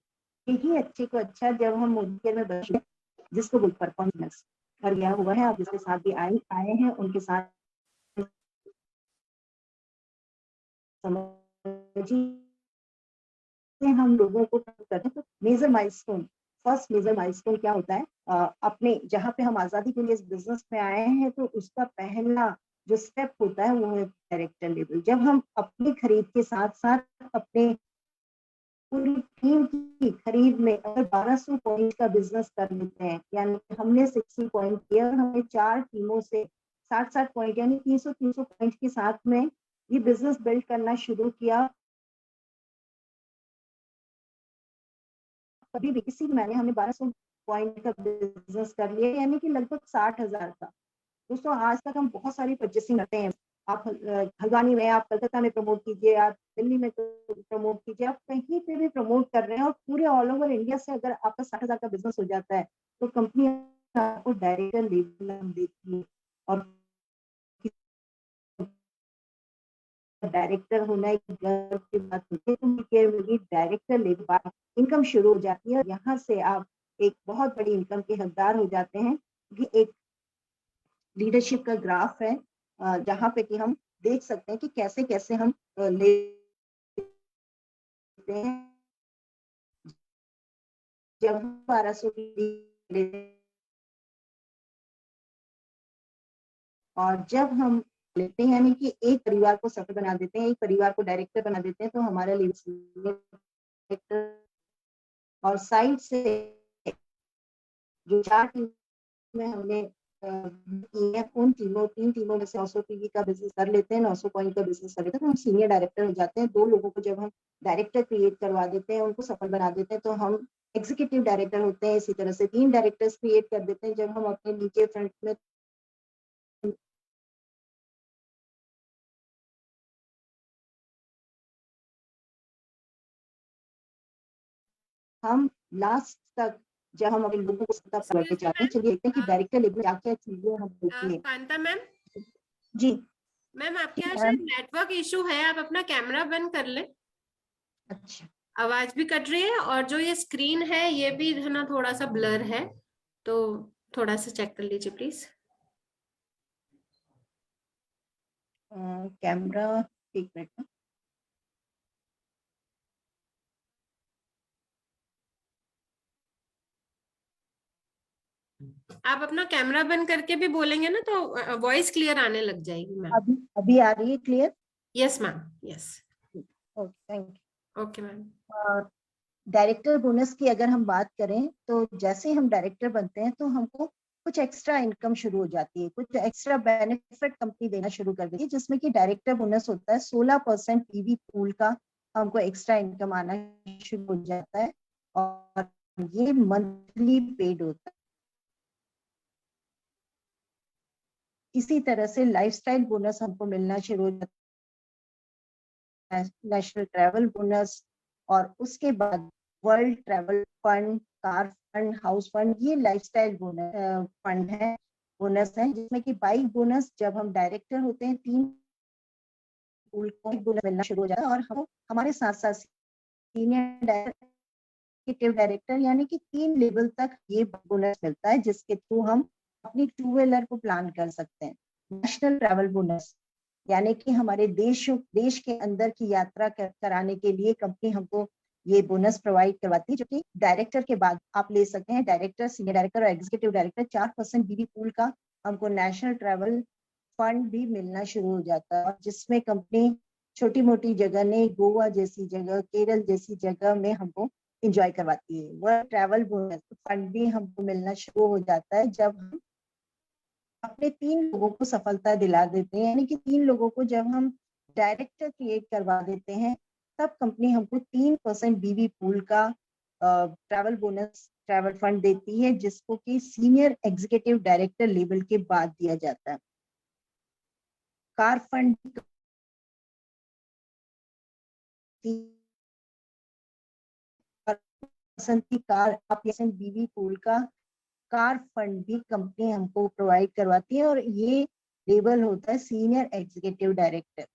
B: यही अच्छे को अच्छा जब हम मोदी केयर में बचे, जिसको बोल परफॉर्मेंस और यह हुआ है, आप जिसके साथ भी आए हैं उनके साथ समझिए हम लोगों को करते हैं। तो major milestone, first major milestone क्या होता है, अपने जहाँ पे हम आजादी के लिए इस बिजनेस में आए हैं, तो उसका पहला जो स्टेप होता है वो है डायरेक्टर लेवल। जब हम अपनी खरीद के साथ साथ अपने पूरी टीम की खरीद में अगर 1200 पॉइंट का बिजनेस कर लेते हैं, यानी हमने 60 पॉइंट किया और हमने 4 टीमों से 60-60 पॉइंट यानी 300-300 पॉइंट के साथ में ये बिजनेस बिल्ड करना शुरू किया। कभी भी किसी भी महीने हमने 1200 पॉइंट का बिजनेस कर लिया, यानी कि लगभग 60,000 का। दोस्तों, आज तक हम बहुत सारी परचेसिंग करते हैं। आप हल्द्वानी में, आप कलकत्ता में प्रमोट कीजिए, आप दिल्ली में प्रमोट कीजिए, आप कहीं पे भी प्रमोट कर रहे हैं और पूरे ऑल ओवर इंडिया से अगर आपका 60,000 का बिजनेस हो जाता है, तो कंपनी आपको डायरेक्टर लेवल देती है। और डायरेक्टर होना एक गर्व की बात होती है, तो डायरेक्टर लेवल इनकम शुरू हो जाती है और यहाँ से आप एक बहुत बड़ी इनकम के हकदार हो जाते हैं। ये एक लीडरशिप का ग्राफ है, जहाँ पे कि हम देख सकते हैं कि कैसे कैसे हम लेते हैं। जब 1200 और जब हम लेते हैं, यानी कि एक परिवार को सफल बना देते हैं, एक परिवार को डायरेक्टर बना देते हैं, तो हमारा डायरेक्टर और साइड से जो 4 टीम में हमने की है, उन 3 टीमों में से 900 टीवी का बिजनेस कर लेते हैं, 900 पॉइंट का बिजनेस कर लेते हैं, तो हम सीनियर डायरेक्टर हो जाते हैं। 2 लोगों को जब हम डायरेक्टर क्रिएट करवा देते हैं, उनको सफल बना देते हैं, तो हम एग्जीक्यूटिव डायरेक्टर होते हैं। इसी तरह से 3 डायरेक्टर्स क्रिएट कर देते हैं, जब हम अपने नीचे फ्रंट में हम लास्ट तक जब हम अपने लोगों को सत्ता करते चाहते हैं। चलिए देखते हैं कि डायरेक्टर लेवल क्या क्या चीजें हम देखते हैं।
C: कांता मैम,
B: जी
C: मैम आपके यहाँ शायद नेटवर्क इशू है, आप अपना कैमरा बंद कर लें।
B: अच्छा,
C: आवाज भी कट रही है और जो ये स्क्रीन है ये भी है ना थोड़ा सा ब्लर है, तो थोड़ा सा चेक कर लीजिए प्लीज।
B: कैमरा, एक मिनट।
C: आप अपना कैमरा बंद करके भी बोलेंगे ना तो वॉइस क्लियर आने लग जाएगी मैम।
B: अभी आ रही है clear?
C: Yes ma'am, yes.
B: Okay, thank
C: okay ma'am.
B: You. Director bonus की अगर हम बात करें तो जैसे हम डायरेक्टर बनते हैं तो हमको कुछ एक्स्ट्रा इनकम शुरू हो जाती है, कुछ एक्स्ट्रा बेनिफिट कंपनी देना शुरू कर देती है, जिसमें कि डायरेक्टर बोनस होता है 16% पीवी पूल का हमको एक्स्ट्रा इनकम आना शुरू हो जाता है और ये मंथली पेड होता है। इसी तरह से लाइफस्टाइल बोनस हमको मिलना शुरू हो जाता है, नेशनल ट्रैवल बोनस, और उसके बाद world travel fund, car fund, house fund, ये लाइफस्टाइल बोनस फंड है, बोनस है, जिसमें कि बाइक बोनस जब हम डायरेक्टर होते हैं 3 पूल को बोनस मिलना शुरू हो जाता है और हम हमारे साथ साथ सीनियर डायरेक्टर डायरेक्टर यानी कि 3 लेवल तक ये बोनस मिलता है, जिसके थ्रू हम अपनी 2 व्हीलर को प्लान कर सकते हैं। नेशनल ट्रैवल बोनस यानी कि हमारे देश के अंदर की यात्रा कराने के लिए कंपनी हमको ये बोनस प्रोवाइड करवाती है, जो कि डायरेक्टर के बाद आप ले सकते हैं। डायरेक्टर, सीनियर डायरेक्टर और एग्जीक्यूटिव डायरेक्टर 4% बीबी पूल का हमको नेशनल ट्रैवल फंड भी मिलना शुरू हो जाता है, और जिसमें कंपनी छोटी मोटी जगह नहीं, गोवा जैसी जगह, केरल जैसी जगह में हमको इंजॉय करवाती है। वर्ल्ड ट्रैवल बोनस फंड भी हमको मिलना शुरू हो जाता है जब हम अपने 3 लोगों को सफलता दिला देते हैं, यानी कि 3 लोगों को जब हम डायरेक्टर क्रिएट करवा देते हैं, तब कंपनी हमको 3% बीवी पूल का ट्रैवल बोनस, ट्रैवल फंड देती है, जिसको कि सीनियर एग्जीक्यूटिव डायरेक्टर लेवल के बाद दिया जाता है। कार फंड की कार बीवी पूल का कार फंड भी कंपनी हमको प्रोवाइड करवाती है, और ये लेवल होता है सीनियर एग्जीक्यूटिव डायरेक्टर।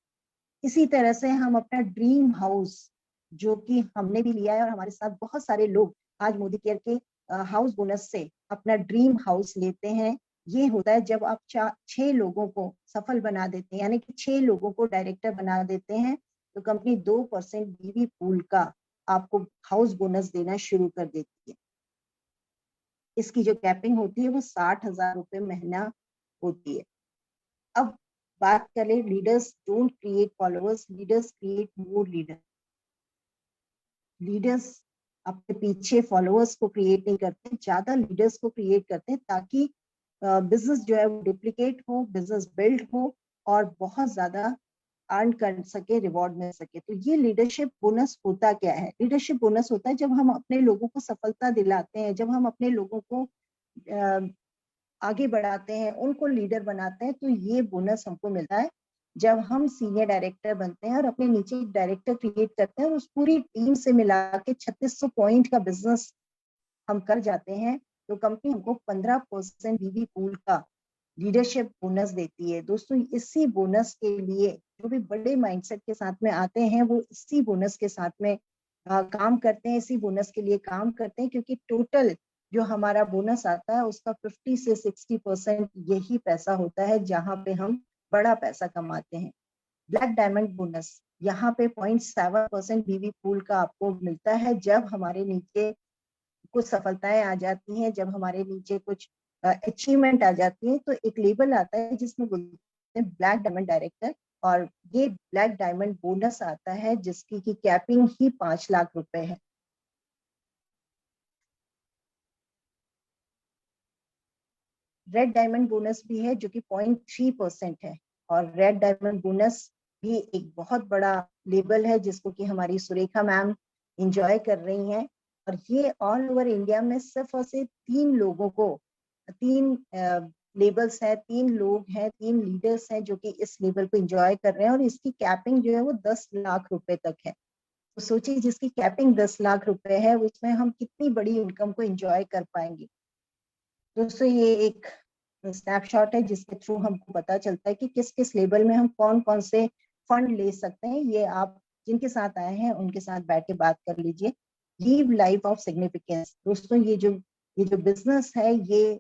B: इसी तरह से हम अपना ड्रीम हाउस, जो कि हमने भी लिया है और हमारे साथ बहुत सारे लोग आज मोदी केयर के हाउस बोनस से अपना ड्रीम हाउस लेते हैं। ये होता है जब आप 6 लोगों को सफल बना देते हैं, यानी कि 6 लोगों को डायरेक्टर बना देते हैं, तो कंपनी 2% बीवी पूल का आपको हाउस बोनस देना शुरू कर देती है। इसकी जो कैपिंग होती है वो 60,000 रुपए महीना होती है। अब बात करें, leaders don't create followers, leaders create more leader. Leaders अपने पीछे फॉलोअर्स को क्रिएट नहीं करते, ज्यादा लीडर्स को क्रिएट करते हैं, ताकि बिजनेस जो है वो डुप्लीकेट हो, बिजनेस बिल्ड हो और बहुत ज्यादा अर्न कर सके, रिवॉर्ड मिल सके। तो ये लीडरशिप बोनस होता क्या है? लीडरशिप बोनस होता है जब हम अपने लोगों को सफलता दिलाते हैं, जब हम अपने लोगों को आगे बढ़ाते हैं, उनको लीडर बनाते हैं, तो ये बोनस हमको मिलता है जब हम सीनियर डायरेक्टर बनते हैं और अपने नीचे एक डायरेक्टर क्रिएट करते हैं और उस पूरी टीम से मिला के 3600 पॉइंट का बिजनेस हम कर जाते हैं, तो कंपनी हमको 15% बीवी पूल का लीडरशिप बोनस देती है। दोस्तों, इसी बोनस के लिए जो भी बड़े माइंडसेट के साथ में आते हैं, वो इसी बोनस के साथ में काम करते हैं, इसी बोनस के लिए काम करते हैं, क्योंकि टोटल जो हमारा बोनस आता है उसका 50 से 60% यही पैसा होता है, जहाँ पे हम बड़ा पैसा कमाते हैं। ब्लैक डायमंड बोनस, यहाँ पे 0.7% बीवी पूल का आपको मिलता है जब हमारे नीचे कुछ सफलताएं आ जाती हैं, जब हमारे नीचे कुछ अचीवमेंट आ जाती है, तो एक लेबल आता है जिसमें बोलते हैं ब्लैक डायमंड डायरेक्टर, और ये ब्लैक डायमंड बोनस आता है जिसकी की कैपिंग ही 5 लाख रुपए है। रेड डायमंड बोनस भी है जो कि 0.3% है, और रेड डायमंड बोनस भी एक बहुत बड़ा लेबल है जिसको कि हमारी सुरेखा मैम इंजॉय कर रही हैं, और ये ऑल ओवर इंडिया में सिर्फ और सिर्फ 3 लोगों को, 3 लेबल्स है, 3 लोग हैं, 3 लीडर्स हैं जो कि इस लेवल को इंजॉय कर रहे हैं, और इसकी कैपिंग जो है वो 10 लाख रुपए तक है। तो सोचिए जिसकी कैपिंग 10 लाख रुपए है, उसमें हम कितनी बड़ी इनकम को एंजॉय कर पाएंगे। दोस्तों ये एक स्नैपशॉट है जिसके थ्रू हमको पता चलता है कि किस किस लेवल में हम कौन कौन से फंड ले सकते हैं। ये आप जिनके साथ आए हैं उनके साथ बैठ के बात कर लीजिए। Leave life of significance. दोस्तों ये जो बिजनेस है, ये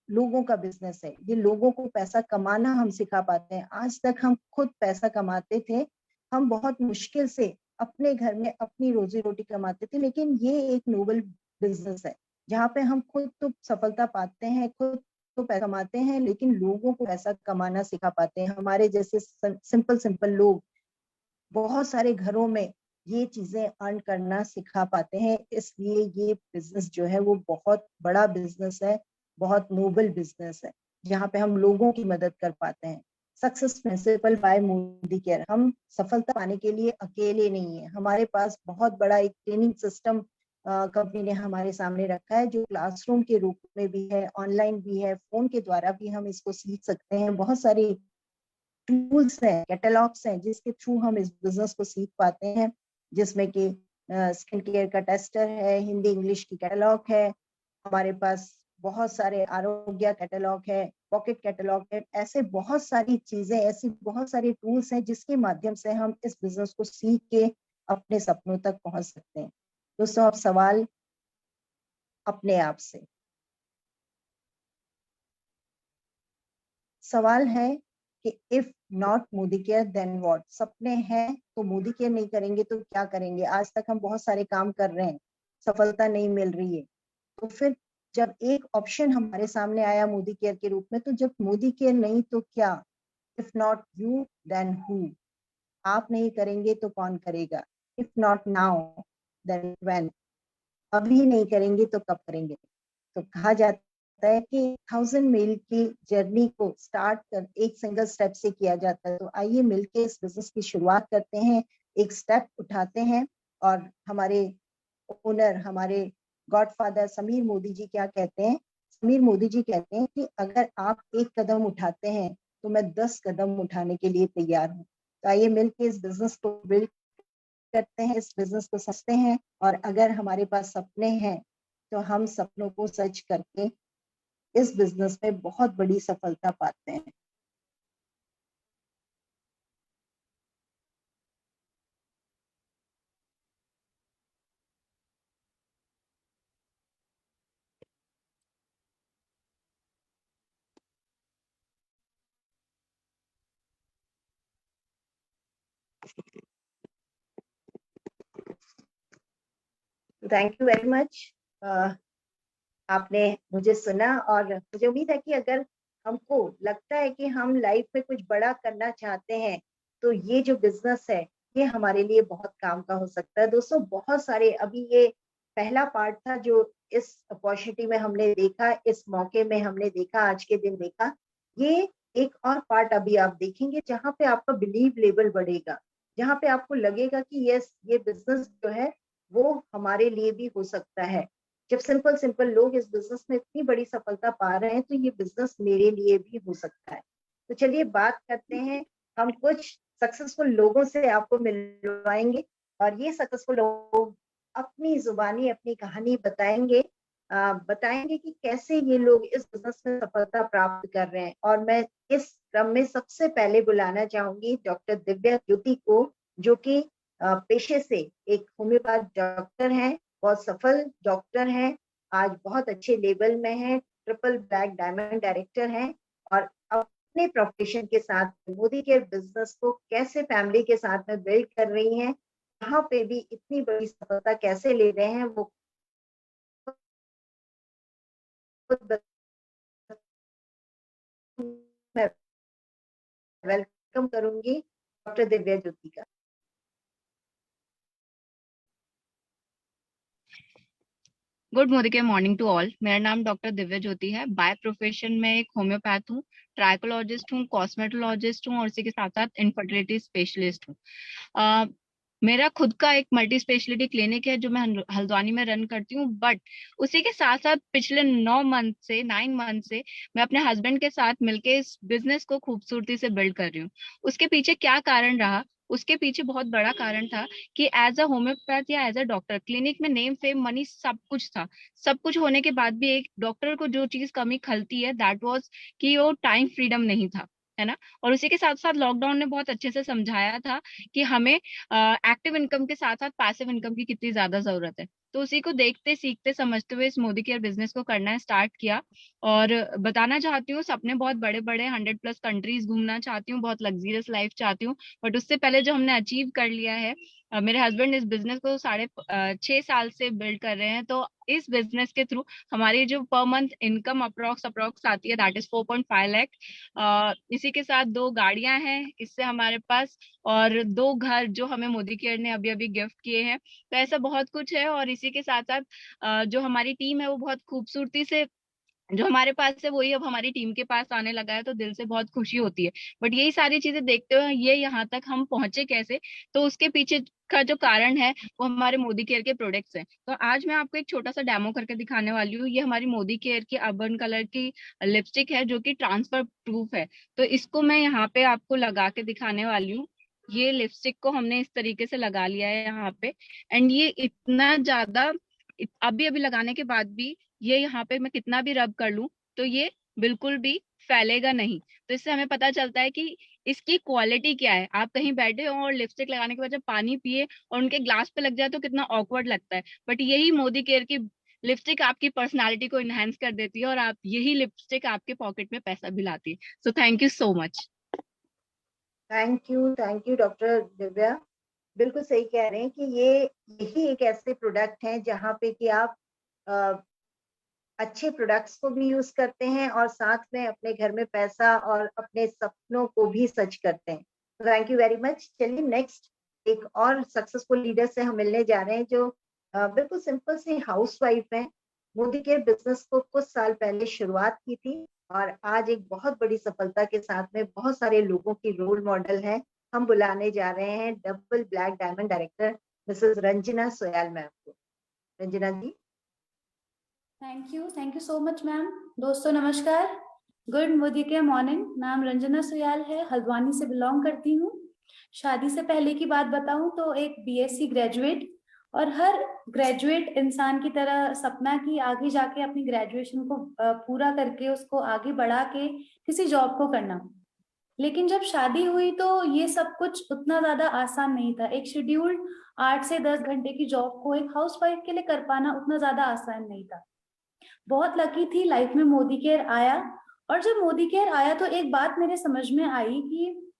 B: लोगों का बिजनेस है। ये लोगों को पैसा कमाना हम सिखा पाते हैं। आज तक हम खुद पैसा कमाते थे, हम बहुत मुश्किल से अपने घर में अपनी रोजी रोटी कमाते थे, लेकिन ये एक नोबल बिजनेस है जहाँ पे हम खुद तो सफलता पाते हैं, खुद तो पैसा कमाते हैं, लेकिन लोगों को पैसा कमाना सिखा पाते हैं। हमारे जैसे सिंपल सिंपल लोग बहुत सारे घरों में ये चीजें अर्न करना सिखा पाते हैं। इसलिए ये बिजनेस जो है वो बहुत बड़ा बिजनेस है, बहुत नोबल बिजनेस है, जहाँ पे हम लोगों की मदद कर पाते हैं। Success principal bye Modi care. हम सफलता पाने के लिए अकेले नहीं है, हमारे पास बहुत बड़ा एक ट्रेनिंग सिस्टम कंपनी ने हमारे सामने रखा है, जो क्लासरूम के रूप में भी है, ऑनलाइन भी है, फोन के द्वारा भी हम इसको सीख सकते हैं। बहुत सारी टूल्स हैं, कैटलॉग्स हैं, जिसके थ्रू हम इस बिजनेस को सीख पाते हैं, जिसमें कि स्किन केयर का टेस्टर है, हिंदी इंग्लिश की कैटलॉग है, हमारे पास बहुत सारे आरोग्य कैटलॉग है, पॉकेट कैटलॉग है। ऐसे बहुत सारी चीजें, ऐसी बहुत सारी टूल्स हैं जिसके माध्यम से हम इस बिजनेस को सीख के अपने सपनों तक पहुंच सकते हैं। दोस्तों अब सवाल अपने आप से, सवाल है कि if not Modicare then what. सपने हैं तो मोदी केयर नहीं करेंगे तो क्या करेंगे? आज तक हम बहुत सारे काम कर रहे हैं, सफलता नहीं मिल रही है, तो फिर जब एक ऑप्शन हमारे सामने आया मोदी केयर के रूप में, तो जब मोदी केयर नहीं तो क्या? If not you then who. आप नहीं करेंगे तो कौन करेगा? If not now then when. अभी नहीं करेंगे तो कब करेंगे? तो कहा जाता है कि 1000 मील की जर्नी को स्टार्ट कर एक सिंगल स्टेप से किया जाता है। तो आइए मिलके इस बिजनेस की शुरुआत करते हैं, एक स्टेप उठाते हैं। और हमारे ओनर, हमारे गॉडफादर समीर मोदी जी क्या कहते हैं? समीर मोदी जी कहते हैं कि अगर आप एक कदम उठाते हैं तो मैं 10 कदम उठाने के लिए तैयार हूँ। तो आइए मिलके इस बिजनेस को बिल्ड करते हैं, इस बिजनेस को समझते हैं, और अगर हमारे पास सपने हैं तो हम सपनों को सच करके इस बिजनेस में बहुत बड़ी सफलता पाते हैं। Thank you very much. आपने मुझे सुना, और मुझे उम्मीद है कि अगर हमको लगता है कि हम लाइफ में कुछ बड़ा करना चाहते हैं तो ये जो बिजनेस है ये हमारे लिए बहुत काम का हो सकता है। दोस्तों बहुत सारे, अभी ये पहला पार्ट था जो इस अपॉर्चुनिटी में हमने देखा, इस मौके में हमने देखा, आज के दिन देखा। ये एक और पार्ट अभी आप देखेंगे जहाँ पे आपका बिलीव लेवल बढ़ेगा, जहाँ पे आपको लगेगा कि यस, ये बिजनेस जो है वो हमारे लिए भी हो सकता है। जब सिंपल सिंपल लोग इस बिजनेस में इतनी बड़ी सफलता पा रहे हैं तो ये बिजनेस मेरे लिए भी हो सकता है। तो चलिए बात करते हैं, हम कुछ सक्सेसफुल लोगों से आपको मिलवाएंगे, और ये सक्सेसफुल लोग अपनी जुबानी अपनी कहानी बताएंगे, बताएंगे कि कैसे ये लोग इस बिजनेस में सफलता प्राप्त कर रहे हैं। और मैं इस क्रम में सबसे पहले बुलाना चाहूंगी डॉक्टर दिव्या ज्योति को, जो कि पेशे से एक होम्योपैथ डॉक्टर हैं, बहुत सफल डॉक्टर हैं, आज बहुत अच्छे लेवल में हैं, ट्रिपल ब्लैक डायमंड डायरेक्टर हैं, और अपने प्रोफेशन के साथ मोदी केयर बिजनेस को कैसे फैमिली के साथ में बिल्ड कर रही हैं, यहाँ पे भी इतनी बड़ी सफलता कैसे ले रहे हैं, वो खुद मैं वेलकम करूंगी डॉक्टर दिव्या ज्योति का।
D: Good morning to all. मेरा नाम डॉक्टर दिव्या ज्योति है। बाय प्रोफेशन में एक होम्योपैथ हूँ, ट्राइकोलॉजिस्ट हूँ, कॉस्मेटोलॉजिस्ट हूँ और इसी के साथ साथ इनफर्टिलिटी स्पेशलिस्ट हूँ। मेरा खुद का एक मल्टी स्पेशलिटी क्लिनिक है जो मैं हल्द्वानी में रन करती हूँ, बट उसी के साथ साथ पिछले 9 मंथ से मैं अपने हस्बैंड के साथ मिलके इस बिजनेस को खूबसूरती से बिल्ड कर रही हूँ। उसके पीछे क्या कारण रहा उसके पीछे बहुत बड़ा कारण था कि एज अ होम्योपैथ या एज अ डॉक्टर क्लिनिक में नेम फेम मनी सब कुछ था। सब कुछ होने के बाद भी एक डॉक्टर को जो चीज कमी खलती है दैट वाज कि वो टाइम फ्रीडम नहीं था, है ना। और उसी के साथ साथ लॉकडाउन ने बहुत अच्छे से समझाया था कि हमें एक्टिव इनकम के साथ साथ पैसिव इनकम की कितनी ज्यादा जरूरत है। तो उसी को देखते सीखते समझते हुए इस मोदी केयर बिजनेस को करना स्टार्ट किया। और बताना चाहती हूँ, सपने बहुत बड़े बड़े 100+ कंट्रीज घूमना चाहती हूँ, बहुत लग्जरियस लाइफ चाहती हूँ। बट उससे पहले जो हमने अचीव कर लिया है, मेरे हस्बैंड इस बिजनेस को 6.5 साल से बिल्ड कर रहे हैं। तो इस बिजनेस के थ्रू हमारी जो पर मंथ इनकम अप्रोक्स आती है दैट इज 4.5 लाख। इसी के साथ 2 गाड़ियां हैं इससे हमारे पास, और 2 घर जो हमें मोदी केयर ने अभी अभी गिफ्ट किए हैं। तो ऐसा बहुत कुछ है। और इसी के साथ साथ जो हमारी टीम है वो बहुत खूबसूरती से, जो हमारे पास है वही अब हमारी टीम के पास आने लगा है, तो दिल से बहुत खुशी होती है। बट यही सारी चीजें देखते हुए ये यहाँ तक हम पहुंचे कैसे, तो उसके पीछे का जो कारण है वो हमारे मोदी केयर के प्रोडक्ट्स हैं। तो आज मैं आपको एक छोटा सा डेमो करके दिखाने वाली हूँ। ये हमारी मोदी केयर की अर्बन कलर की लिपस्टिक है जो कि ट्रांसफर प्रूफ है। तो इसको मैं यहाँ पे आपको लगा के दिखाने वाली हूँ। ये लिपस्टिक को हमने इस तरीके से लगा लिया है यहाँ पे, एंड ये इतना ज्यादा अभी अभी लगाने के बाद भी ये यहाँ पे मैं कितना भी रब कर लूं तो ये बिल्कुल भी फैलेगा नहीं। तो इससे हमें पता चलता है कि इसकी क्वालिटी क्या है। आप कहीं बैठे हो और लिपस्टिक लगाने के बाद जब पानी पिए और उनके ग्लास पे लग जाए तो कितना ऑकवर्ड लगता है, बट यही मोदी केयर की लिपस्टिक आपकी पर्सनालिटी को इनहेंस कर देती है, और आप यही लिपस्टिक आपके पॉकेट में पैसा भी लाती है। So thank you so much.
B: Thank you doctor Divya. बिल्कुल सही कह रहे हैं कि यही एक ऐसे प्रोडक्ट हैं जहाँ पे कि आप अच्छे प्रोडक्ट्स को भी यूज करते हैं और साथ में अपने घर में पैसा और अपने सपनों को भी सच करते हैं। Thank you very much. चलिए नेक्स्ट एक और सक्सेसफुल लीडर से हम मिलने जा रहे हैं जो बिल्कुल सिंपल सी हाउसवाइफ है। मोदी के बिजनेस को कुछ साल पहले शुरुआत की थी और आज एक बहुत बड़ी सफलता के साथ में बहुत सारे लोगों की रोल मॉडल है। हम बुलाने जा रहे हैं double black diamond director Mrs Ranjana Suyal ma'am को। Ranjana ji.
E: Thank you so much ma'am. दोस्तों नमस्कार, गुड मोदी के मॉर्निंग। नाम रंजना सुयाल है, हल्द्वानी से बिलोंग करती हूँ। शादी से पहले की बात बताऊं तो एक बीएससी ग्रेजुएट, और हर ग्रेजुएट इंसान की तरह सपना की आगे जाके अपनी ग्रेजुएशन को पूरा करके उसको आगे बढ़ा के किसी जॉब को करना। लेकिन जब शादी हुई तो ये सब कुछ उतना ज्यादा आसान नहीं था। एक शेड्यूल्ड 8 से 10 घंटे की जॉब को एक हाउसवाइफ के लिए कर पाना उतना ज्यादा आसान नहीं था। बहुत लकी थी, लाइफ में मोदी केयर आया। और जब मोदी केयर आया तो एक बात मेरे समझ में आई कि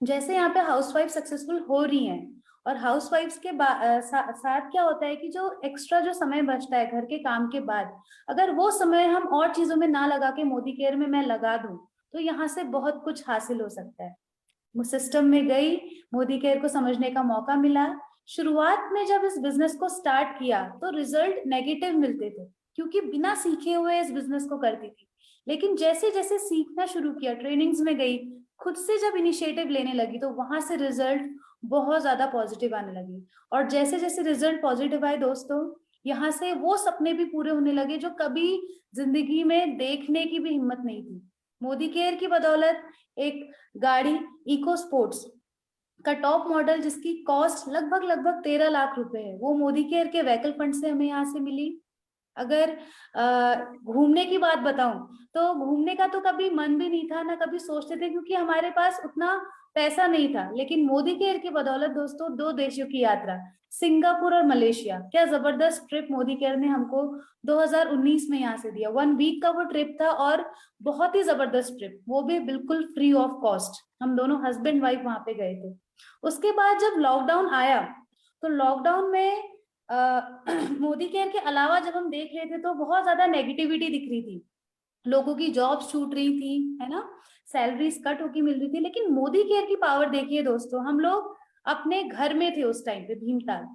E: जैसे यहाँ पे हाउसवाइफ सक्सेसफुल हो रही हैं, और हाउसवाइफ्स के साथ क्या होता है कि जो एक्स्ट्रा जो समय बचता है घर के काम के बाद, अगर वो समय हम और चीजों में ना लगा के मोदी केयर में मैं लगा दूं तो यहाँ से बहुत कुछ हासिल हो सकता है। सिस्टम में गई, मोदी केयर को समझने का मौका मिला। शुरुआत में जब इस बिजनेस को स्टार्ट किया तो रिजल्ट नेगेटिव मिलते थे क्योंकि बिना सीखे हुए इस बिजनेस को करती थी। लेकिन जैसे जैसे सीखना शुरू किया, ट्रेनिंग्स में गई, खुद से जब इनिशिएटिव लेने लगी तो वहां से रिजल्ट बहुत ज्यादा पॉजिटिव आने लगी। और जैसे जैसे रिजल्ट पॉजिटिव आए दोस्तों, यहाँ से वो सपने भी पूरे होने लगे जो कभी जिंदगी में देखने की भी हिम्मत नहीं थी। मोदी केयर की बदौलत एक गाड़ी इको स्पोर्ट्स का टॉप मॉडल जिसकी कॉस्ट लगभग 13 लाख रुपए है, वो मोदी केयर के व्हीकल फंड से हमें यहाँ से मिली। अगर घूमने की बात बताऊं तो घूमने का तो कभी मन भी नहीं था, ना कभी सोचते थे क्योंकि हमारे पास उतना पैसा नहीं था। लेकिन मोदी केयर की बदौलत दोस्तों 2 देशों की यात्रा, सिंगापुर और मलेशिया, क्या जबरदस्त ट्रिप मोदी केयर ने हमको 2019 में यहाँ से दिया। 1 वीक का वो ट्रिप था और बहुत ही जबरदस्त ट्रिप, वो भी बिल्कुल फ्री ऑफ कॉस्ट। हम दोनों हस्बैंड वाइफ वहां पे गए थे। उसके बाद जब लॉकडाउन आया तो लॉकडाउन में मोदी केयर के अलावा जब हम देख रहे थे तो बहुत ज्यादा नेगेटिविटी दिख रही थी, लोगों की जॉब्स छूट रही थी, है ना, सैलरीज कट होके मिल रही थी। लेकिन मोदी केयर की पावर देखिए दोस्तों, हम लोग अपने घर में थे उस टाइम पे भीमताल,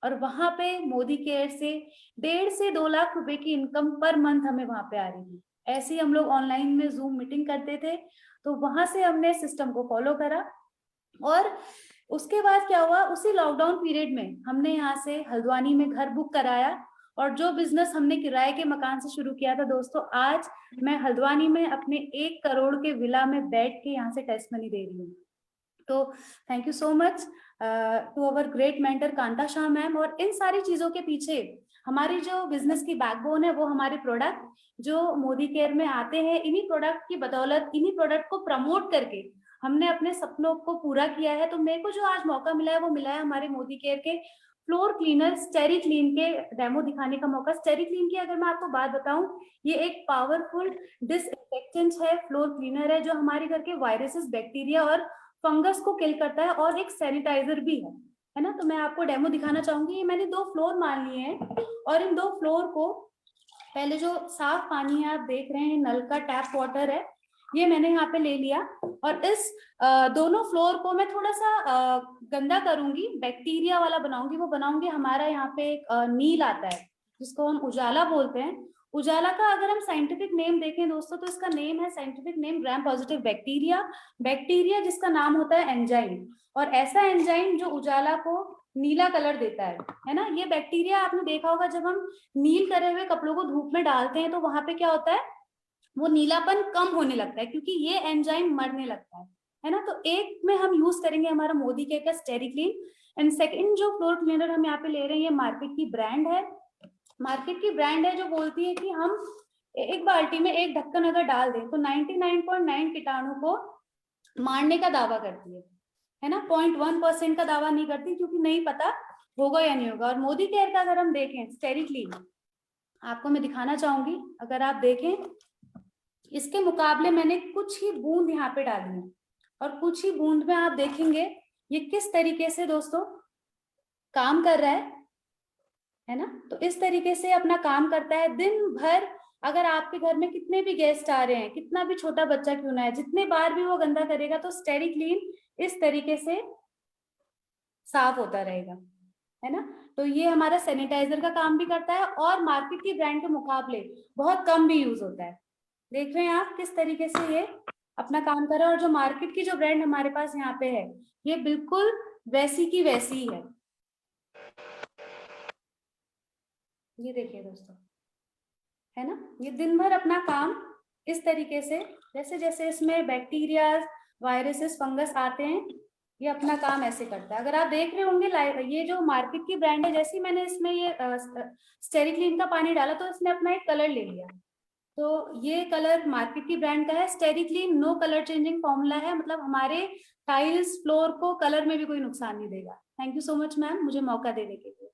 E: और वहां पे मोदी केयर से 1.5 से 2 लाख रुपए की इनकम पर मंथ हमें वहां पे आ रही थी। ऐसे ही हम लोग ऑनलाइन में जूम मीटिंग करते थे, तो वहां से हमने सिस्टम को फॉलो करा। और उसके बाद क्या हुआ, उसी लॉकडाउन पीरियड में हमने यहाँ से हल्द्वानी में घर बुक कराया, और जो बिजनेस हमने किराए के मकान से शुरू किया था दोस्तों, आज मैं हल्द्वानी में अपने 1 करोड़ के विला में बैठ के यहाँ से टेस्ट मनी दे रही हूँ। तो thank you so much to our great mentor Kanta Shah ma'am. और इन सारी चीजों के पीछे हमारी जो बिजनेस की बैकबोन है वो हमारे प्रोडक्ट जो मोदी केयर में आते हैं, इन्हीं प्रोडक्ट की बदौलत, इन्हीं प्रोडक्ट को प्रमोट करके हमने अपने सपनों को पूरा किया है। तो मेरे को जो आज मौका मिला है वो मिला है हमारे मोदी केयर के फ्लोर क्लीनर स्टेरी क्लीन के डेमो दिखाने का मौका। स्टेरी क्लीन की अगर मैं आपको बात बताऊं, ये एक पावरफुल डिसइंफेक्टेंट है, फ्लोर क्लीनर है, जो हमारे घर के वायरसेस, बैक्टीरिया और फंगस को किल करता है और एक सैनिटाइजर भी है ना। तो मैं आपको डेमो दिखाना चाहूंगी। ये मैंने 2 फ्लोर मान लिए हैं और इन 2 फ्लोर को पहले जो साफ पानी है आप देख रहे हैं, नल का टैप वाटर है, ये मैंने यहाँ पे ले लिया और इस दोनों फ्लोर को मैं थोड़ा सा गंदा करूंगी, बैक्टीरिया वाला बनाऊंगी। वो बनाऊंगी हमारा यहाँ पे एक नील आता है जिसको हम उजाला बोलते हैं। उजाला का अगर हम साइंटिफिक नेम देखें दोस्तों तो इसका नेम है, scientific name, gram positive bacteria. Bacteria जिसका नाम होता है एंजाइम, और ऐसा एंजाइम जो उजाला को नीला कलर देता है ना। ये बैक्टीरिया आपने देखा होगा जब हम नील करे हुए कपड़ों को धूप में डालते हैं तो वहां पे क्या होता है, वो नीलापन कम होने लगता है क्योंकि ये एंजाइम मरने लगता है ना। तो एक में हम यूज करेंगे हमारा मोदी केयर का स्टेरी क्लीन। एंड सेकंड जो फ्लोर क्लीनर हम यहाँ पे ले रहे हैं, ये मार्केट की ब्रांड है। मार्केट की ब्रांड है जो बोलती है कि हम एक बाल्टी में एक ढक्कन अगर डाल दें तो 99.9 कीटाणु को मारने का दावा करती है ना। 0.1% का दावा नहीं करती क्योंकि नहीं पता होगा या नहीं होगा। और मोदी केयर का अगर हम देखें स्टेरी क्लीन, आपको मैं दिखाना चाहूंगी, अगर आप देखें इसके मुकाबले मैंने कुछ ही बूंद यहाँ पे डाली है और कुछ ही बूंद में आप देखेंगे ये किस तरीके से दोस्तों काम कर रहा है ना। तो इस तरीके से अपना काम करता है दिन भर। अगर आपके घर में कितने भी गेस्ट आ रहे हैं, कितना भी छोटा बच्चा क्यों ना है, जितने बार भी वो गंदा करेगा तो स्टेरी क्लीन इस तरीके से साफ होता रहेगा, है ना। तो ये हमारा सैनिटाइजर का काम भी करता है और मार्केट की ब्रांड के मुकाबले बहुत कम भी यूज होता है। देख रहे हैं आप किस तरीके से ये अपना काम कर रहा है। और जो मार्केट की जो ब्रांड हमारे पास यहाँ पे है ये बिल्कुल वैसी की वैसी ही है। ये देखिए दोस्तों, है ना, ये दिन भर अपना काम इस तरीके से, जैसे जैसे इसमें बैक्टीरिया, वायरसेस, फंगस आते हैं, ये अपना काम ऐसे करता है। अगर आप देख रहे होंगे ये जो मार्केट की ब्रांड है, जैसे ही मैंने इसमें ये स्टेरी क्लीन का पानी डाला तो इसने अपना एक कलर ले लिया। तो ये कलर मार्केट की ब्रांड का है। Starry clean no colour changing formula है, मतलब हमारे टाइल्स, फ्लोर को कलर में भी कोई नुकसान नहीं देगा। Thank you so much ma'am, मुझे मौका देने के लिए।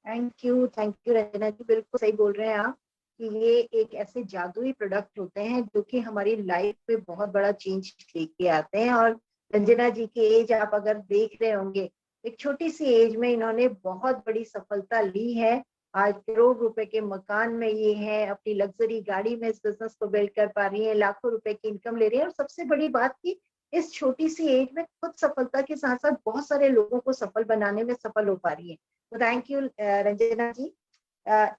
B: थैंक यू रंजना जी, बिल्कुल सही बोल रहे हैं आप कि ये एक ऐसे जादुई प्रोडक्ट होते हैं जो कि हमारी लाइफ में बहुत बड़ा चेंज लेके आते हैं। और रंजना जी की एज आप अगर देख रहे होंगे, एक छोटी सी एज में इन्होंने बहुत बड़ी सफलता ली है। आज करोड़ रुपए के मकान में ये है, अपनी लग्जरी गाड़ी में इस बिजनेस को बिल्ड कर पा रही है, लाखों रुपए की इनकम ले रही है। और सबसे बड़ी बात की इस छोटी सी एज में खुद सफलता के साथ साथ बहुत सारे लोगों को सफल बनाने में सफल हो पा रही है। तो थैंक यू रंजना जी।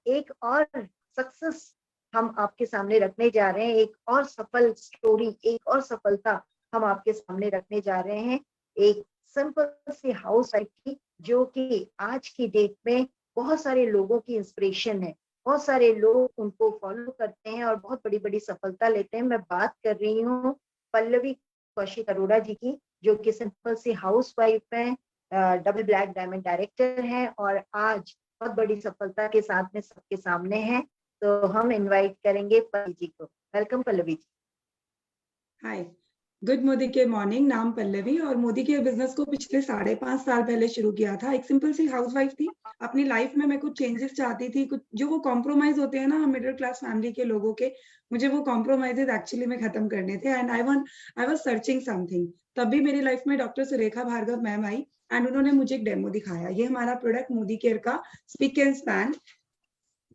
B: एक और सक्सेस हम आपके सामने रखने जा रहे हैं, एक और सफल स्टोरी, एक और सफलता हम आपके सामने रखने जा रहे हैं। एक सिंपल सी हाउस वाइफ की जो कि आज की डेट में बहुत सारे लोगों की इंस्पिरेशन है, बहुत सारे लोग उनको फॉलो करते हैं और बहुत बड़ी बड़ी सफलता लेते हैं। मैं बात कर रही हूँ पल्लवी कौशिक अरोड़ा जी की, जो कि सिंपल सी हाउस वाइफ है, डबल ब्लैक डायमंड डायरेक्टर है और आज बहुत बड़ी सफलता के साथ में सबके सामने है। तो हम इनवाइट करेंगे पल्लवी जी को। वेलकम पल्लवी जी।
F: हाय, गुड मोदी केयर मॉर्निंग। नाम पल्लवी और मोदी केयर बिजनेस को पिछले 5.5 साल पहले शुरू किया था। एक सिंपल सी हाउसवाइफ थी, अपनी लाइफ में मैं कुछ चेंजेस चाहती थी, कुछ जो वो कॉम्प्रोमाइज होते हैं ना हम मिडिल क्लास फैमिली के लोगों के, मुझे वो कॉम्प्रोमाइजेज एक्चुअली में खत्म करने थे। And I was searching something. तभी मेरी लाइफ में डॉक्टर सुरेखा भार्गव मैम आई एंड उन्होंने मुझे एक डेमो दिखाया। ये हमारा प्रोडक्ट मोदी केयर का स्पिक एंड स्पैन,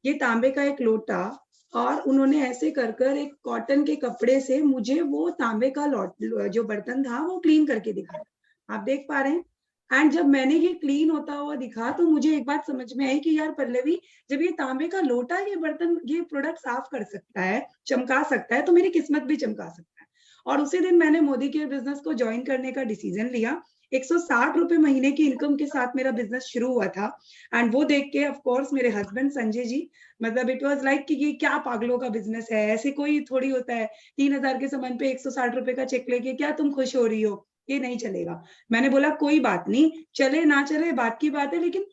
F: ये तांबे का एक लोटा, और उन्होंने ऐसे कर कर एक कॉटन के कपड़े से मुझे वो तांबे का जो बर्तन था वो क्लीन करके दिखाया। आप देख पा रहे हैं। एंड जब मैंने ये क्लीन होता हुआ दिखा तो मुझे एक बात समझ में आई कि यार पल्लवी, जब ये तांबे का लोटा ये बर्तन ये प्रोडक्ट साफ कर सकता है, चमका सकता है, तो मेरी किस्मत भी चमका सकता है। और उसी दिन मैंने मोदी केयर बिजनेस को ज्वाइन करने का डिसीजन लिया। 160 रुपए महीने की इनकम के साथ मेरा बिजनेस शुरू हुआ था। एंड वो देख के ऑफ कोर्स मेरे हस्बैंड संजय जी, मतलब इट वाज लाइक कि ये क्या पागलों का बिजनेस है, ऐसे कोई थोड़ी होता है 3000 के सामान पे 160 रुपए का चेक लेके क्या तुम खुश हो रही हो, ये नहीं चलेगा। मैंने बोला कोई बात नहीं, चले ना चले बात की बात है, लेकिन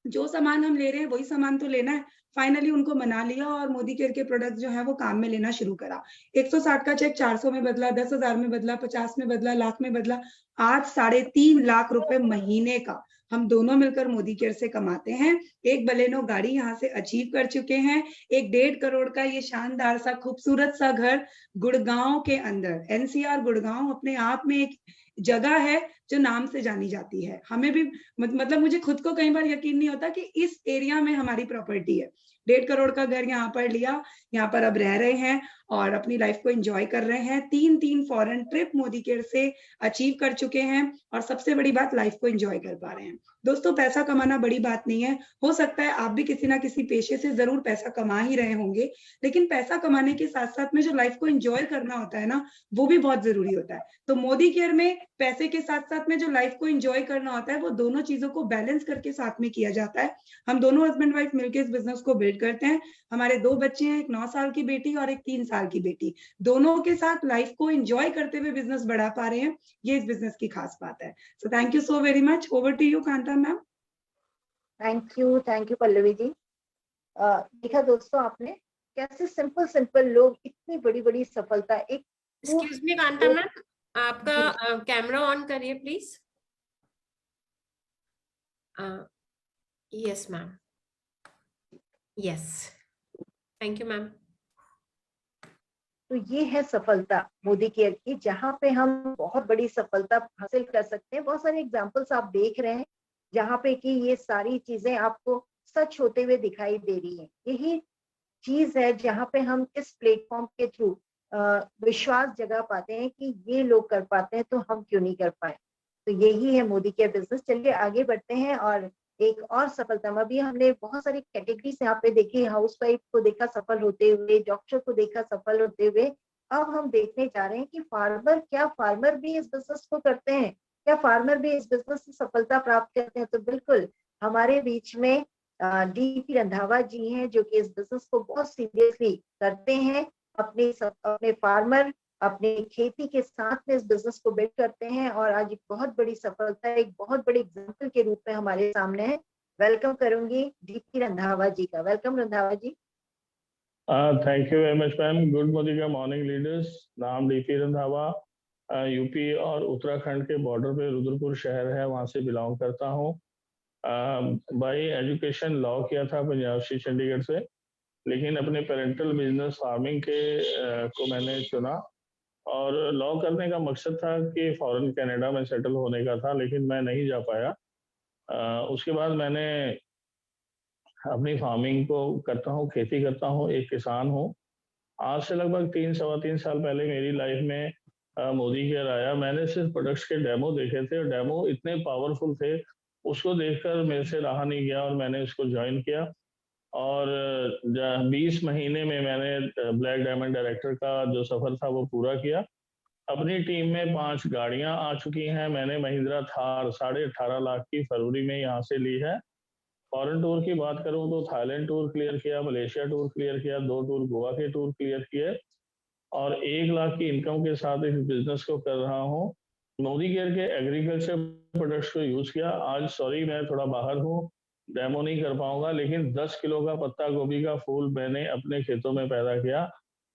F: जो सामान हम ले रहे हैं वही सामान तो लेना है। फाइनली उनको मना लिया और मोदी केयर के प्रोडक्ट जो है वो काम में लेना शुरू करा। 160 का चेक 400 में बदला, 10,000 में बदला, 50 में बदला, लाख में बदला। आज 3.5 लाख रुपए महीने का हम दोनों मिलकर मोदी केयर से कमाते हैं। एक बलेनो गाड़ी यहाँ से अचीव कर चुके हैं। एक 1.5 करोड़ का ये शानदार सा खूबसूरत सा घर गुड़गांव के अंदर, एनसीआर गुड़गांव अपने आप में एक जगह है जो नाम से जानी जाती है। हमें भी मतलब मुझे खुद को कई बार यकीन नहीं होता कि इस एरिया में हमारी प्रॉपर्टी है। 1.5 करोड़ का घर यहाँ पर लिया, यहाँ पर अब रह रहे हैं और अपनी लाइफ को एंजॉय कर रहे हैं। 3 फॉरेन ट्रिप मोदी केयर से अचीव कर चुके हैं और सबसे बड़ी बात लाइफ को एंजॉय कर पा रहे हैं। दोस्तों, पैसा कमाना बड़ी बात नहीं है। हो सकता है आप भी किसी ना किसी पेशे से जरूर पैसा कमा ही रहे होंगे, लेकिन पैसा कमाने के साथ साथ में जो लाइफ को एंजॉय करना होता है ना, वो भी बहुत जरूरी होता है। तो मोदी केयर में पैसे के साथ साथ में जो लाइफ को एंजॉय करना होता है, वो दोनों चीजों को बैलेंस करके साथ में किया जाता है। हम दोनों हस्बैंड वाइफ मिलकर इस बिजनेस को बिल्ड करते हैं। हमारे 2 बच्चे हैं, एक 9 साल की बेटी और एक 3 साल की बेटी। दोनों के साथ लाइफ को एंजॉय करते हुए बिजनेस बढ़ा पा रहे हैं। ये इस बिजनेस की खास बात है। So thank you so very much. Over to you Kanta ma'am.
B: Thank you Pallavi ji. देखा दोस्तों आपने कैसे सिंपल लोग इतनी बड़ी सफलता एक।
C: एक्सक्यूज मी कांता मैम, आपका कैमरा ऑन करिए please. Yes ma'am, yes, thank you ma'am.
B: तो ये है सफलता मोदी केयर की, जहाँ पे हम बहुत बड़ी सफलता हासिल कर सकते हैं। बहुत सारे एग्जांपल्स आप देख रहे हैं जहाँ पे कि ये सारी चीजें आपको सच होते हुए दिखाई दे रही हैं। यही चीज है जहाँ पे हम इस प्लेटफॉर्म के थ्रू विश्वास जगा पाते हैं कि ये लोग कर पाते हैं तो हम क्यों नहीं कर पाए। तो यही है मोदी केयर बिजनेस। चलिए आगे बढ़ते हैं और एक और सफलता में, अभी हमने बहुत सारी कैटेगरीज यहाँ पे देखी। हाउस वाइफ को देखा सफल होते हुए, डॉक्टर को देखा सफल होते हुए। अब हम देखने जा रहे हैं कि क्या फार्मर भी इस बिजनेस को करते हैं, क्या फार्मर भी इस बिजनेस से सफलता प्राप्त करते हैं। तो बिल्कुल हमारे बीच में डीपी रंधावा जी हैं, जो कि इस बिजनेस को बहुत सीरियसली करते हैं। अपने फार्मर अपने खेती के साथ में इस बिजनेस को बिल्ड करते हैं और आज एक बहुत बड़ी सफलता, एक बहुत बड़ी एग्जाम्पल के रूप में हमारे सामने है। वेलकम करूंगी डीपी रंधावा जी का। Welcome Randhawa ji.
G: Thank you very much ma'am. Good morning morning leaders. नाम डीपी रंधावा, यूपी और उत्तराखंड के बॉर्डर पे रुद्रपुर शहर है, वहाँ से बिलोंग करता हूँ। बाय एजुकेशन लॉ किया था पंजाब से, चंडीगढ़ से, लेकिन अपने पेरेंटल बिजनेस फार्मिंग के को मैंने चुना। और लॉ करने का मकसद था कि फॉरेन कनाडा में सेटल होने का था, लेकिन मैं नहीं जा पाया। उसके बाद मैंने अपनी फार्मिंग को करता हूँ, खेती करता हूँ, एक किसान हूँ। आज से लगभग 3-3.25 साल पहले मेरी लाइफ में मोदी केयर आया। मैंने सिर्फ प्रोडक्ट्स के डेमो देखे थे और डेमो इतने पावरफुल थे, उसको देखकर मेरे से रहा नहीं गया और मैंने उसको ज्वाइन किया। और 20 महीने में मैंने ब्लैक डायमंड डायरेक्टर का जो सफर था वो पूरा किया। अपनी टीम में 5 गाड़ियां आ चुकी हैं। मैंने महिंद्रा थार 18.5 लाख की फरवरी में यहाँ से ली है। फॉरेन टूर की बात करूं तो थाईलैंड टूर क्लियर किया, मलेशिया टूर क्लियर किया, 2 टूर गोवा के टूर क्लियर किए और 1 लाख की इनकम के साथ इस बिजनेस को कर रहा हूं। मोदी केयर के एग्रीकल्चर प्रोडक्ट्स को यूज किया। आज सॉरी मैं थोड़ा बाहर हूँ, डेमो नहीं कर पाऊंगा, लेकिन 10 किलो का पत्ता गोभी का फूल मैंने अपने खेतों में पैदा किया।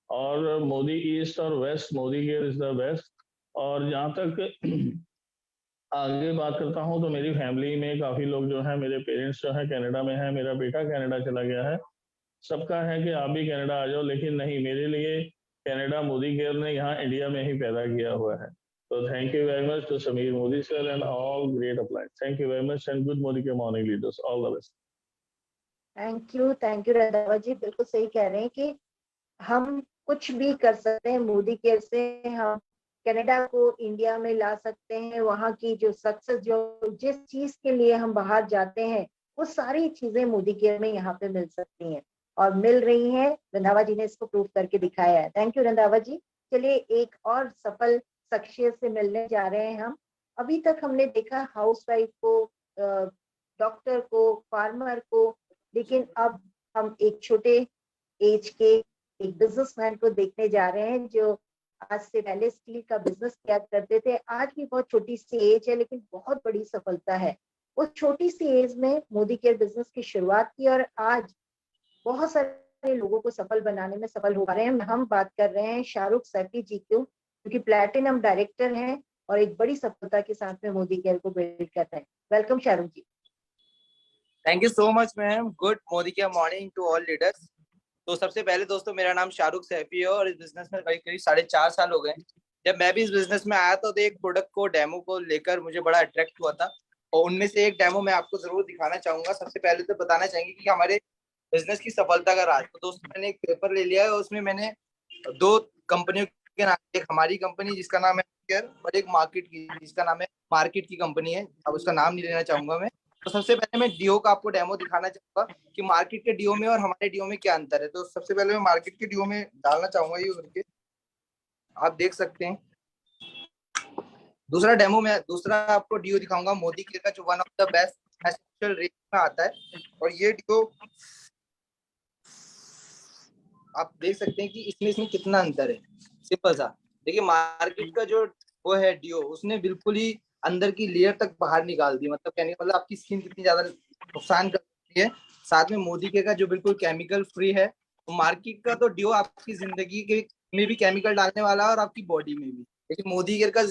G: और मोदी ईस्ट और west, Modicare is the best. और जहाँ तक आगे बात करता हूँ तो मेरी फैमिली में काफ़ी लोग जो हैं, मेरे पेरेंट्स जो हैं कनाडा में हैं, मेरा बेटा कनाडा चला गया है। सबका है कि आप भी कनाडा आ जाओ, लेकिन नहीं, मेरे लिए कनाडा मोदी केयर ने यहाँ इंडिया में ही पैदा किया हुआ है। तो thank you very much to Sameer Modi sir and all great uplines. Thank you very much and good Modi care morning leaders, all the best.
B: Thank you Randhawa ji. बिल्कुल सही कह रहे हैं कि हम कुछ भी कर सकते हैं मोदी केयर से। हम कनाडा को इंडिया में ला सकते हैं। वहाँ की जो सक्सेस, जो जिस चीज के लिए हम बाहर जाते हैं, वो सारी चीजें मोदी केयर में यहाँ पे मिल सकती हैं और मिल रही हैं। रंधावा जी ने इसको प्रूव करके दिखाया है। थैंक यू रंधावा जी। चलिए एक और सफल शख्सियत से मिलने जा रहे हैं हम। अभी तक हमने देखा हाउसवाइफ को, डॉक्टर को, फार्मर को, लेकिन अब हम एक छोटे एज के एक बिजनेसमैन को देखने जा रहे हैं जो आज से पहले स्टील का बिजनेस किया करते थे। आज भी बहुत छोटी सी एज है लेकिन बहुत बड़ी सफलता है। उस छोटी सी एज में मोदी केयर बिजनेस की शुरुआत की और आज बहुत सारे लोगों को सफल बनाने में सफल हो पा रहे हैं। हम बात कर रहे हैं शाहरुख सैफी जी को, जो कि प्लैटिनम डायरेक्टर हैं और एक बड़ी सफलता के साथ में मोदी केयर को बिल्ड कर रहे हैं। Welcome Shahrukh ji.
H: Thank you so much ma'am. Good morning care morning to all leaders. तो सबसे पहले दोस्तों मेरा नाम शाहरुख सैफी है और इस बिजनेस में करीब 4.5 साल हो गए। जब मैं भी इस बिजनेस में आया तो एक प्रोडक्ट को डेमो को लेकर मुझे बड़ा अट्रैक्ट हुआ था और उनमें से एक डेमो मैं आपको जरूर दिखाना चाहूंगा। सबसे पहले तो बताना चाहेंगे कि हमारे बिजनेस की सफलता का राज। तो दोस्तों मैंने एक पेपर ले लिया है और उसमें मैंने 2 कंपनियों के नाम, एक हमारी कंपनी जिसका नाम है केयर और एक मार्केट की जिसका नाम है मार्केट की कंपनी है। अब उसका नाम नहीं लेना चाहूंगा मैं। तो सबसे पहले मैं डीओ का आपको डेमो दिखाना चाहूंगा कि मार्केट के डीओ में और हमारे डीओ में क्या अंतर है। तो सबसे पहले मैं मार्केट के डीओ में डालना चाहूंगा ये करके, आप देख सकते हैं। दूसरा आपको डीओ दिखाऊंगा मोदी केयर का, जो one of the best essential range में आता है। और ये डीओ आप देख सकते हैं कि इसमें कितना अंतर है। सिंपल सा देखिए, मार्केट का जो वो है डीओ, उसने बिल्कुल ही अंदर की लेयर तक बाहर निकाल दी। मतलब कहने का मतलब आपकी स्किन कितनी ज्यादा नुकसान कर सकती है। साथ में मोदी के का जो बिल्कुल केमिकल फ्री है। तो मार्केट का तो डीओ आपकी जिंदगी के में भी केमिकल डालने वाला है और आपकी बॉडी में भी, लेकिन मोदी केयर का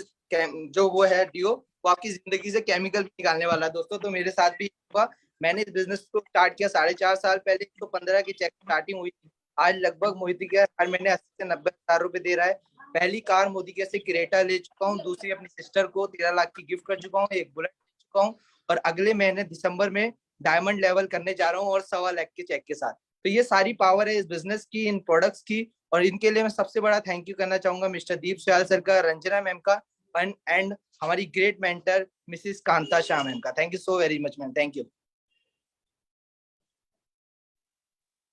H: जो वो है डीओ, वो आपकी जिंदगी से केमिकल निकालने वाला है दोस्तों। तो मेरे साथ भी हुआ। मैंने इस बिजनेस को स्टार्ट किया 4.5 साल पहले। 115 की चेक स्टार्टिंग हुई। आज लगभग मोदी केयर हर महीने 80 से 90 हजार रुपए दे रहा है। पहली कार मोदी केयर से क्रेटा ले चुका हूँ, दूसरी अपनी सिस्टर को 13 लाख की गिफ्ट कर चुका हूँ, एक बुलेट ले चुका हूँ और अगले महीने दिसंबर में डायमंड लेवल करने जा रहा हूँ और 1.25 लाख के चेक के साथ। तो ये सारी पावर है इस बिजनेस की, इन प्रोडक्ट्स की। और इनके लिए मैं सबसे बड़ा थैंक यू करना चाहूंगा मिस्टर दीप सुयाल सर का, रंजना मैम का एंड हमारी great mentor Mrs Kanta Shah ma'am का। Thank you so very much ma'am. Thank you.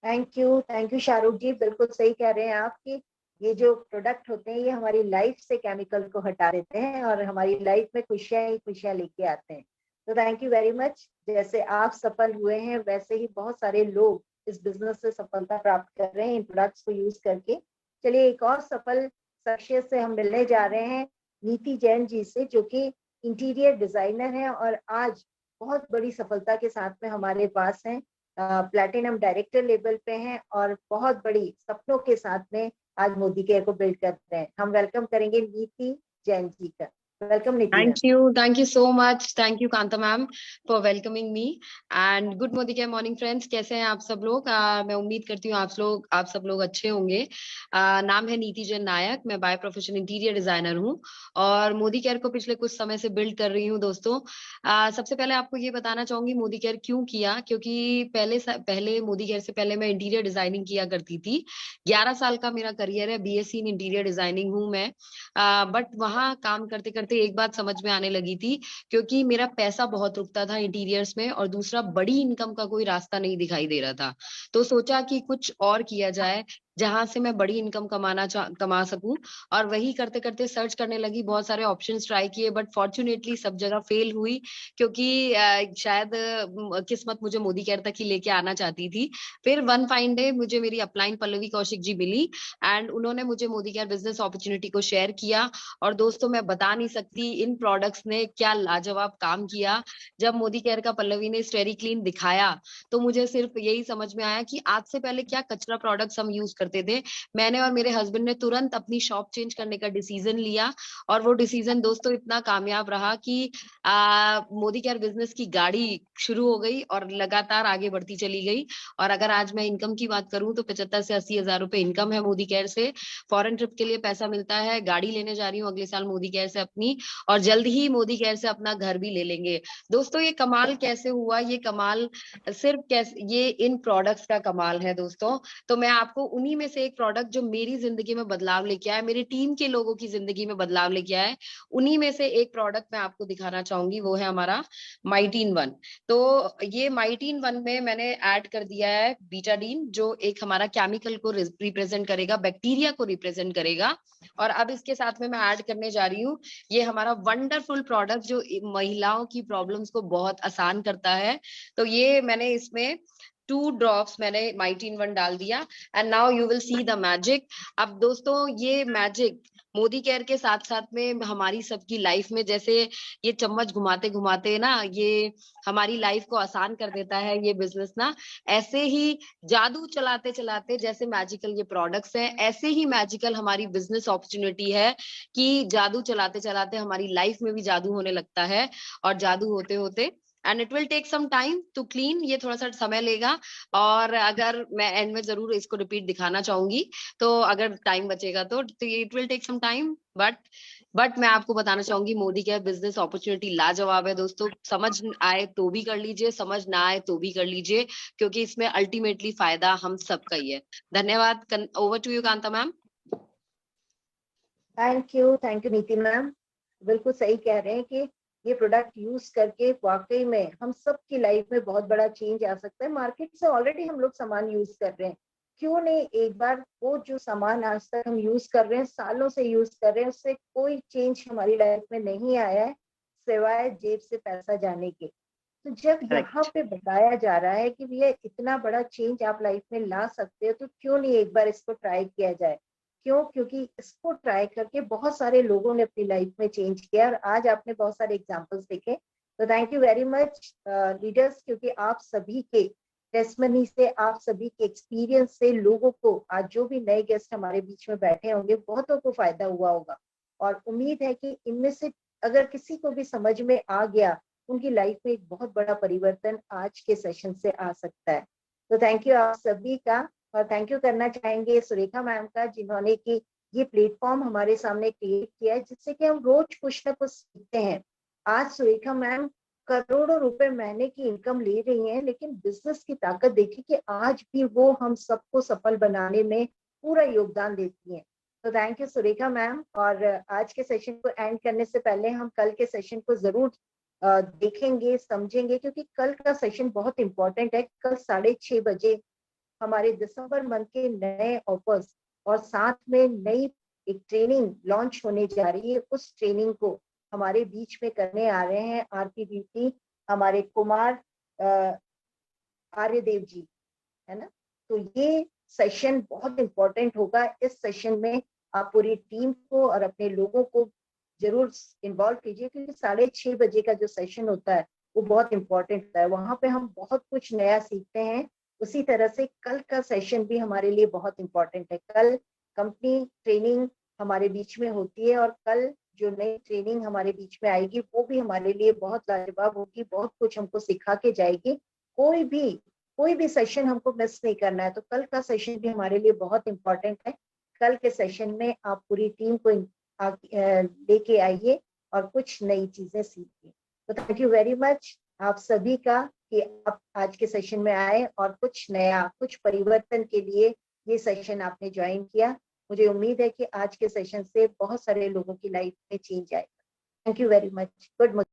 B: Thank you Shahrukh ji. बिल्कुल सही कह रहे हैं आप कि ये जो प्रोडक्ट होते हैं ये हमारी लाइफ से केमिकल को हटा देते हैं और हमारी लाइफ में खुशियां ही खुशियां लेके आते हैं। तो थैंक यू वेरी मच। जैसे आप सफल हुए हैं वैसे ही बहुत सारे लोग इस बिजनेस से सफलता प्राप्त कर रहे हैं इन प्रोडक्ट्स को यूज करके। चलिए एक और सफल शख्सियत से हम मिलने जा रहे हैं, नीति जैन जी से, जो कि इंटीरियर डिजाइनर है और आज बहुत बड़ी सफलता के साथ में हमारे पास हैं। प्लैटिनम डायरेक्टर लेवल पे हैं और बहुत बड़ी सपनों के साथ में आज मोदी केयर को बिल्ड करते हैं। हम वेलकम करेंगे नीति जैन जी का। वेलकम नीति।
I: Thank you so much. Thank you Kanta ma'am for welcoming me and good Modi care morning friends. कैसे हैं आप सब लोग? मैं उम्मीद करती हूँ आप सब लोग अच्छे होंगे। नाम है नीति जैन नायक, मैं बाय प्रोफेशन इंटीरियर डिजाइनर हूँ और मोदी केयर को पिछले कुछ समय से बिल्ड कर रही हूँ दोस्तों। सबसे पहले आपको ये बताना चाहूंगी मोदी केयर क्यों किया, क्योंकि पहले मोदी केयर से पहले मैं इंटीरियर डिजाइनिंग किया करती थी। 11 साल का मेरा करियर है, बीएससी इन इंटीरियर डिजाइनिंग हूँ मैं। बट वहां काम करते करते एक बात समझ में आने लगी थी, क्योंकि मेरा पैसा बहुत रुकता था इंटीरियर्स में और दूसरा बड़ी इनकम का कोई रास्ता नहीं दिखाई दे रहा था। तो सोचा कि कुछ और किया जाए जहां से मैं बड़ी इनकम कमा सकूं। और वही करते करते सर्च करने लगी, बहुत सारे ऑप्शंस ट्राई किए बट फॉर्चुनेटली सब जगह फेल हुई, क्योंकि शायद किस्मत मुझे मोदी केयर तक ही लेके आना चाहती थी। फिर वन फाइन डे मुझे मेरी अपलाइन पल्लवी कौशिक जी मिली एंड उन्होंने मुझे मोदी केयर बिजनेस अपॉर्चुनिटी को शेयर किया। और दोस्तों मैं बता नहीं सकती इन प्रोडक्ट्स ने क्या लाजवाब काम किया। जब मोदी केयर का पल्लवी ने स्टेरी क्लीन दिखाया तो मुझे सिर्फ यही समझ में आया कि आज से पहले क्या कचरा प्रोडक्ट्स हम यूज करते थे। मैंने और मेरे हस्बैंड ने तुरंत अपनी शॉप चेंज करने का डिसीजन लिया और वो डिसीजन दोस्तों इतना कामयाब रहा कि मोदी केयर बिजनेस की गाड़ी शुरू हो गई और लगातार आगे बढ़ती चली गई। और अगर आज मैं इनकम की बात करूं तो 75 से 80 हजार रुपए इनकम है मोदी केयर से। फॉरेन ट्रिप के लिए पैसा मिलता है, गाड़ी लेने जा रही हूँ अगले साल मोदी केयर से अपनी, और जल्द ही मोदी केयर से अपना घर भी ले लेंगे। दोस्तों ये कमाल कैसे हुआ? ये कमाल सिर्फ कैसे, ये इन प्रोडक्ट्स का कमाल है दोस्तों। तो मैं आपको उन्हीं में से एक प्रोडक्ट जो मेरी जिंदगी में बदलाव लेके आया, मेरी टीम के लोगों की जिंदगी में बदलाव लेके आया, उन्हीं में से एक प्रोडक्ट मैं आपको दिखाना चाहूंगी। वो है हमारा माइटीन वन। तो ये माइटीन वन में मैंने ऐड कर दिया है बीटाडीन, जो एक हमारा केमिकल को रिप्रेजेंट करेगा, बैक्टीरिया को रिप्रेजेंट करेगा। और अब इसके साथ में मैं ऐड करने जा रही हूँ ये हमारा वंडरफुल प्रोडक्ट जो महिलाओं की प्रॉब्लम्स को बहुत आसान करता है। तो ये मैंने इसमें 2 ड्रॉप्स मैंने माइटीन वन डाल दिया and now you will see the magic. अब दोस्तों ये मैजिक मोदी केयर के साथ साथ में हमारी सबकी लाइफ में जैसे ये चम्मच घुमाते घुमाते ना ये हमारी लाइफ को आसान कर देता है ये बिजनेस ना, ऐसे ही जादू चलाते चलाते जैसे मैजिकल ये प्रोडक्ट्स हैं, ऐसे ही मैजिकल हमारी बिजनेस अपॉर्चुनिटी है कि जादू चलाते चलाते हमारी लाइफ में भी जादू होने लगता है, और जादू होते होते and it will take some time to clean, ये थोड़ा सा समय लेगा। और अगर मैं एंड में जरूर इसको रिपीट दिखाना चाहूंगी, तो अगर टाइम बचेगा तो it will take some time, but मैं आपको बताना चाहूंगी मोदी केयर बिजनेस अपॉर्चुनिटी लाजवाब है दोस्तों। समझ आए तो भी कर लीजिए, समझ ना आए तो भी कर लीजिए, क्योंकि इसमें अल्टीमेटली फायदा हम सबका ही है। धन्यवाद। Over to you Kanta ma'am.
B: Thank you Niti ma'am. बिल्कुल सही कह रहे हैं कि ये प्रोडक्ट यूज करके वाकई में हम सब की लाइफ में बहुत बड़ा चेंज आ सकता है। मार्केट से ऑलरेडी हम लोग सामान यूज कर रहे हैं, क्यों नहीं एक बार वो जो सामान आज तक हम यूज कर रहे हैं, सालों से यूज कर रहे हैं, उससे कोई चेंज हमारी लाइफ में नहीं आया है सिवाय जेब से पैसा जाने के। तो जब यहाँ पे बताया जा रहा है कि भैया इतना बड़ा चेंज आप लाइफ में ला सकते हो, तो क्यों नहीं एक बार इसको ट्राई किया जाए। क्यों? क्योंकि इसको ट्राई करके बहुत सारे लोगों ने अपनी लाइफ में चेंज किया, और आज आपने बहुत सारे एग्जांपल्स देखे। तो thank you very much leaders, क्योंकि आप सभी के टेस्टमनी से, आप सभी के एक्सपीरियंस से लोगों को, आज जो भी नए गेस्ट हमारे बीच में बैठे होंगे, बहुतों को फायदा हुआ होगा। और उम्मीद है कि इनमें से अगर किसी को भी समझ में आ गया, उनकी लाइफ में एक बहुत बड़ा परिवर्तन आज के सेशन से आ सकता है। तो थैंक यू आप सभी का, और थैंक यू करना चाहेंगे सुरेखा मैम का, जिन्होंने की ये प्लेटफॉर्म हमारे सामने क्रिएट किया है, जिससे कि हम रोज कुछ ना कुछ सीखते हैं। आज सुरेखा मैम करोड़ों रुपए महीने की इनकम ले रही हैं, लेकिन बिजनेस की ताकत देखिए कि आज भी वो हम सबको सफल बनाने में पूरा योगदान देती हैं। तो थैंक यू सुरेखा मैम। और आज के सेशन को एंड करने से पहले हम कल के सेशन को जरूर देखेंगे, समझेंगे, क्योंकि कल का सेशन बहुत इंपॉर्टेंट है। कल 6:30 बजे हमारे दिसंबर मंथ के नए ऑफर्स और साथ में नई एक ट्रेनिंग लॉन्च होने जा रही है। उस ट्रेनिंग को हमारे बीच में करने आ रहे हैं आरपी ब्यूटी, हमारे कुमार आर्यदेव जी, है ना। तो ये सेशन बहुत इंपॉर्टेंट होगा। इस सेशन में आप पूरी टीम को और अपने लोगों को जरूर इन्वॉल्व कीजिए, क्योंकि 6:30 बजे का जो सेशन होता है वो बहुत इंपॉर्टेंट होता है। वहां पे हम बहुत कुछ नया सीखते हैं। उसी तरह से कल का सेशन भी हमारे लिए बहुत इंपॉर्टेंट है। कल कंपनी ट्रेनिंग हमारे बीच में होती है, और कल जो नई ट्रेनिंग हमारे बीच में आएगी वो भी हमारे लिए बहुत लाजवाब होगी, बहुत कुछ हमको सिखा के जाएगी। कोई भी सेशन हमको मिस नहीं करना है। तो कल का सेशन भी हमारे लिए बहुत इंपॉर्टेंट है। कल के सेशन में आप पूरी टीम को लेके आइए और कुछ नई चीजें सीखिए। तो थैंक यू वेरी मच आप सभी का कि आप आज के सेशन में आए और कुछ नया, कुछ परिवर्तन के लिए ये सेशन आपने ज्वाइन किया। मुझे उम्मीद है कि आज के सेशन से बहुत सारे लोगों की लाइफ में चेंज आएगा। Thank you very much. Good morning.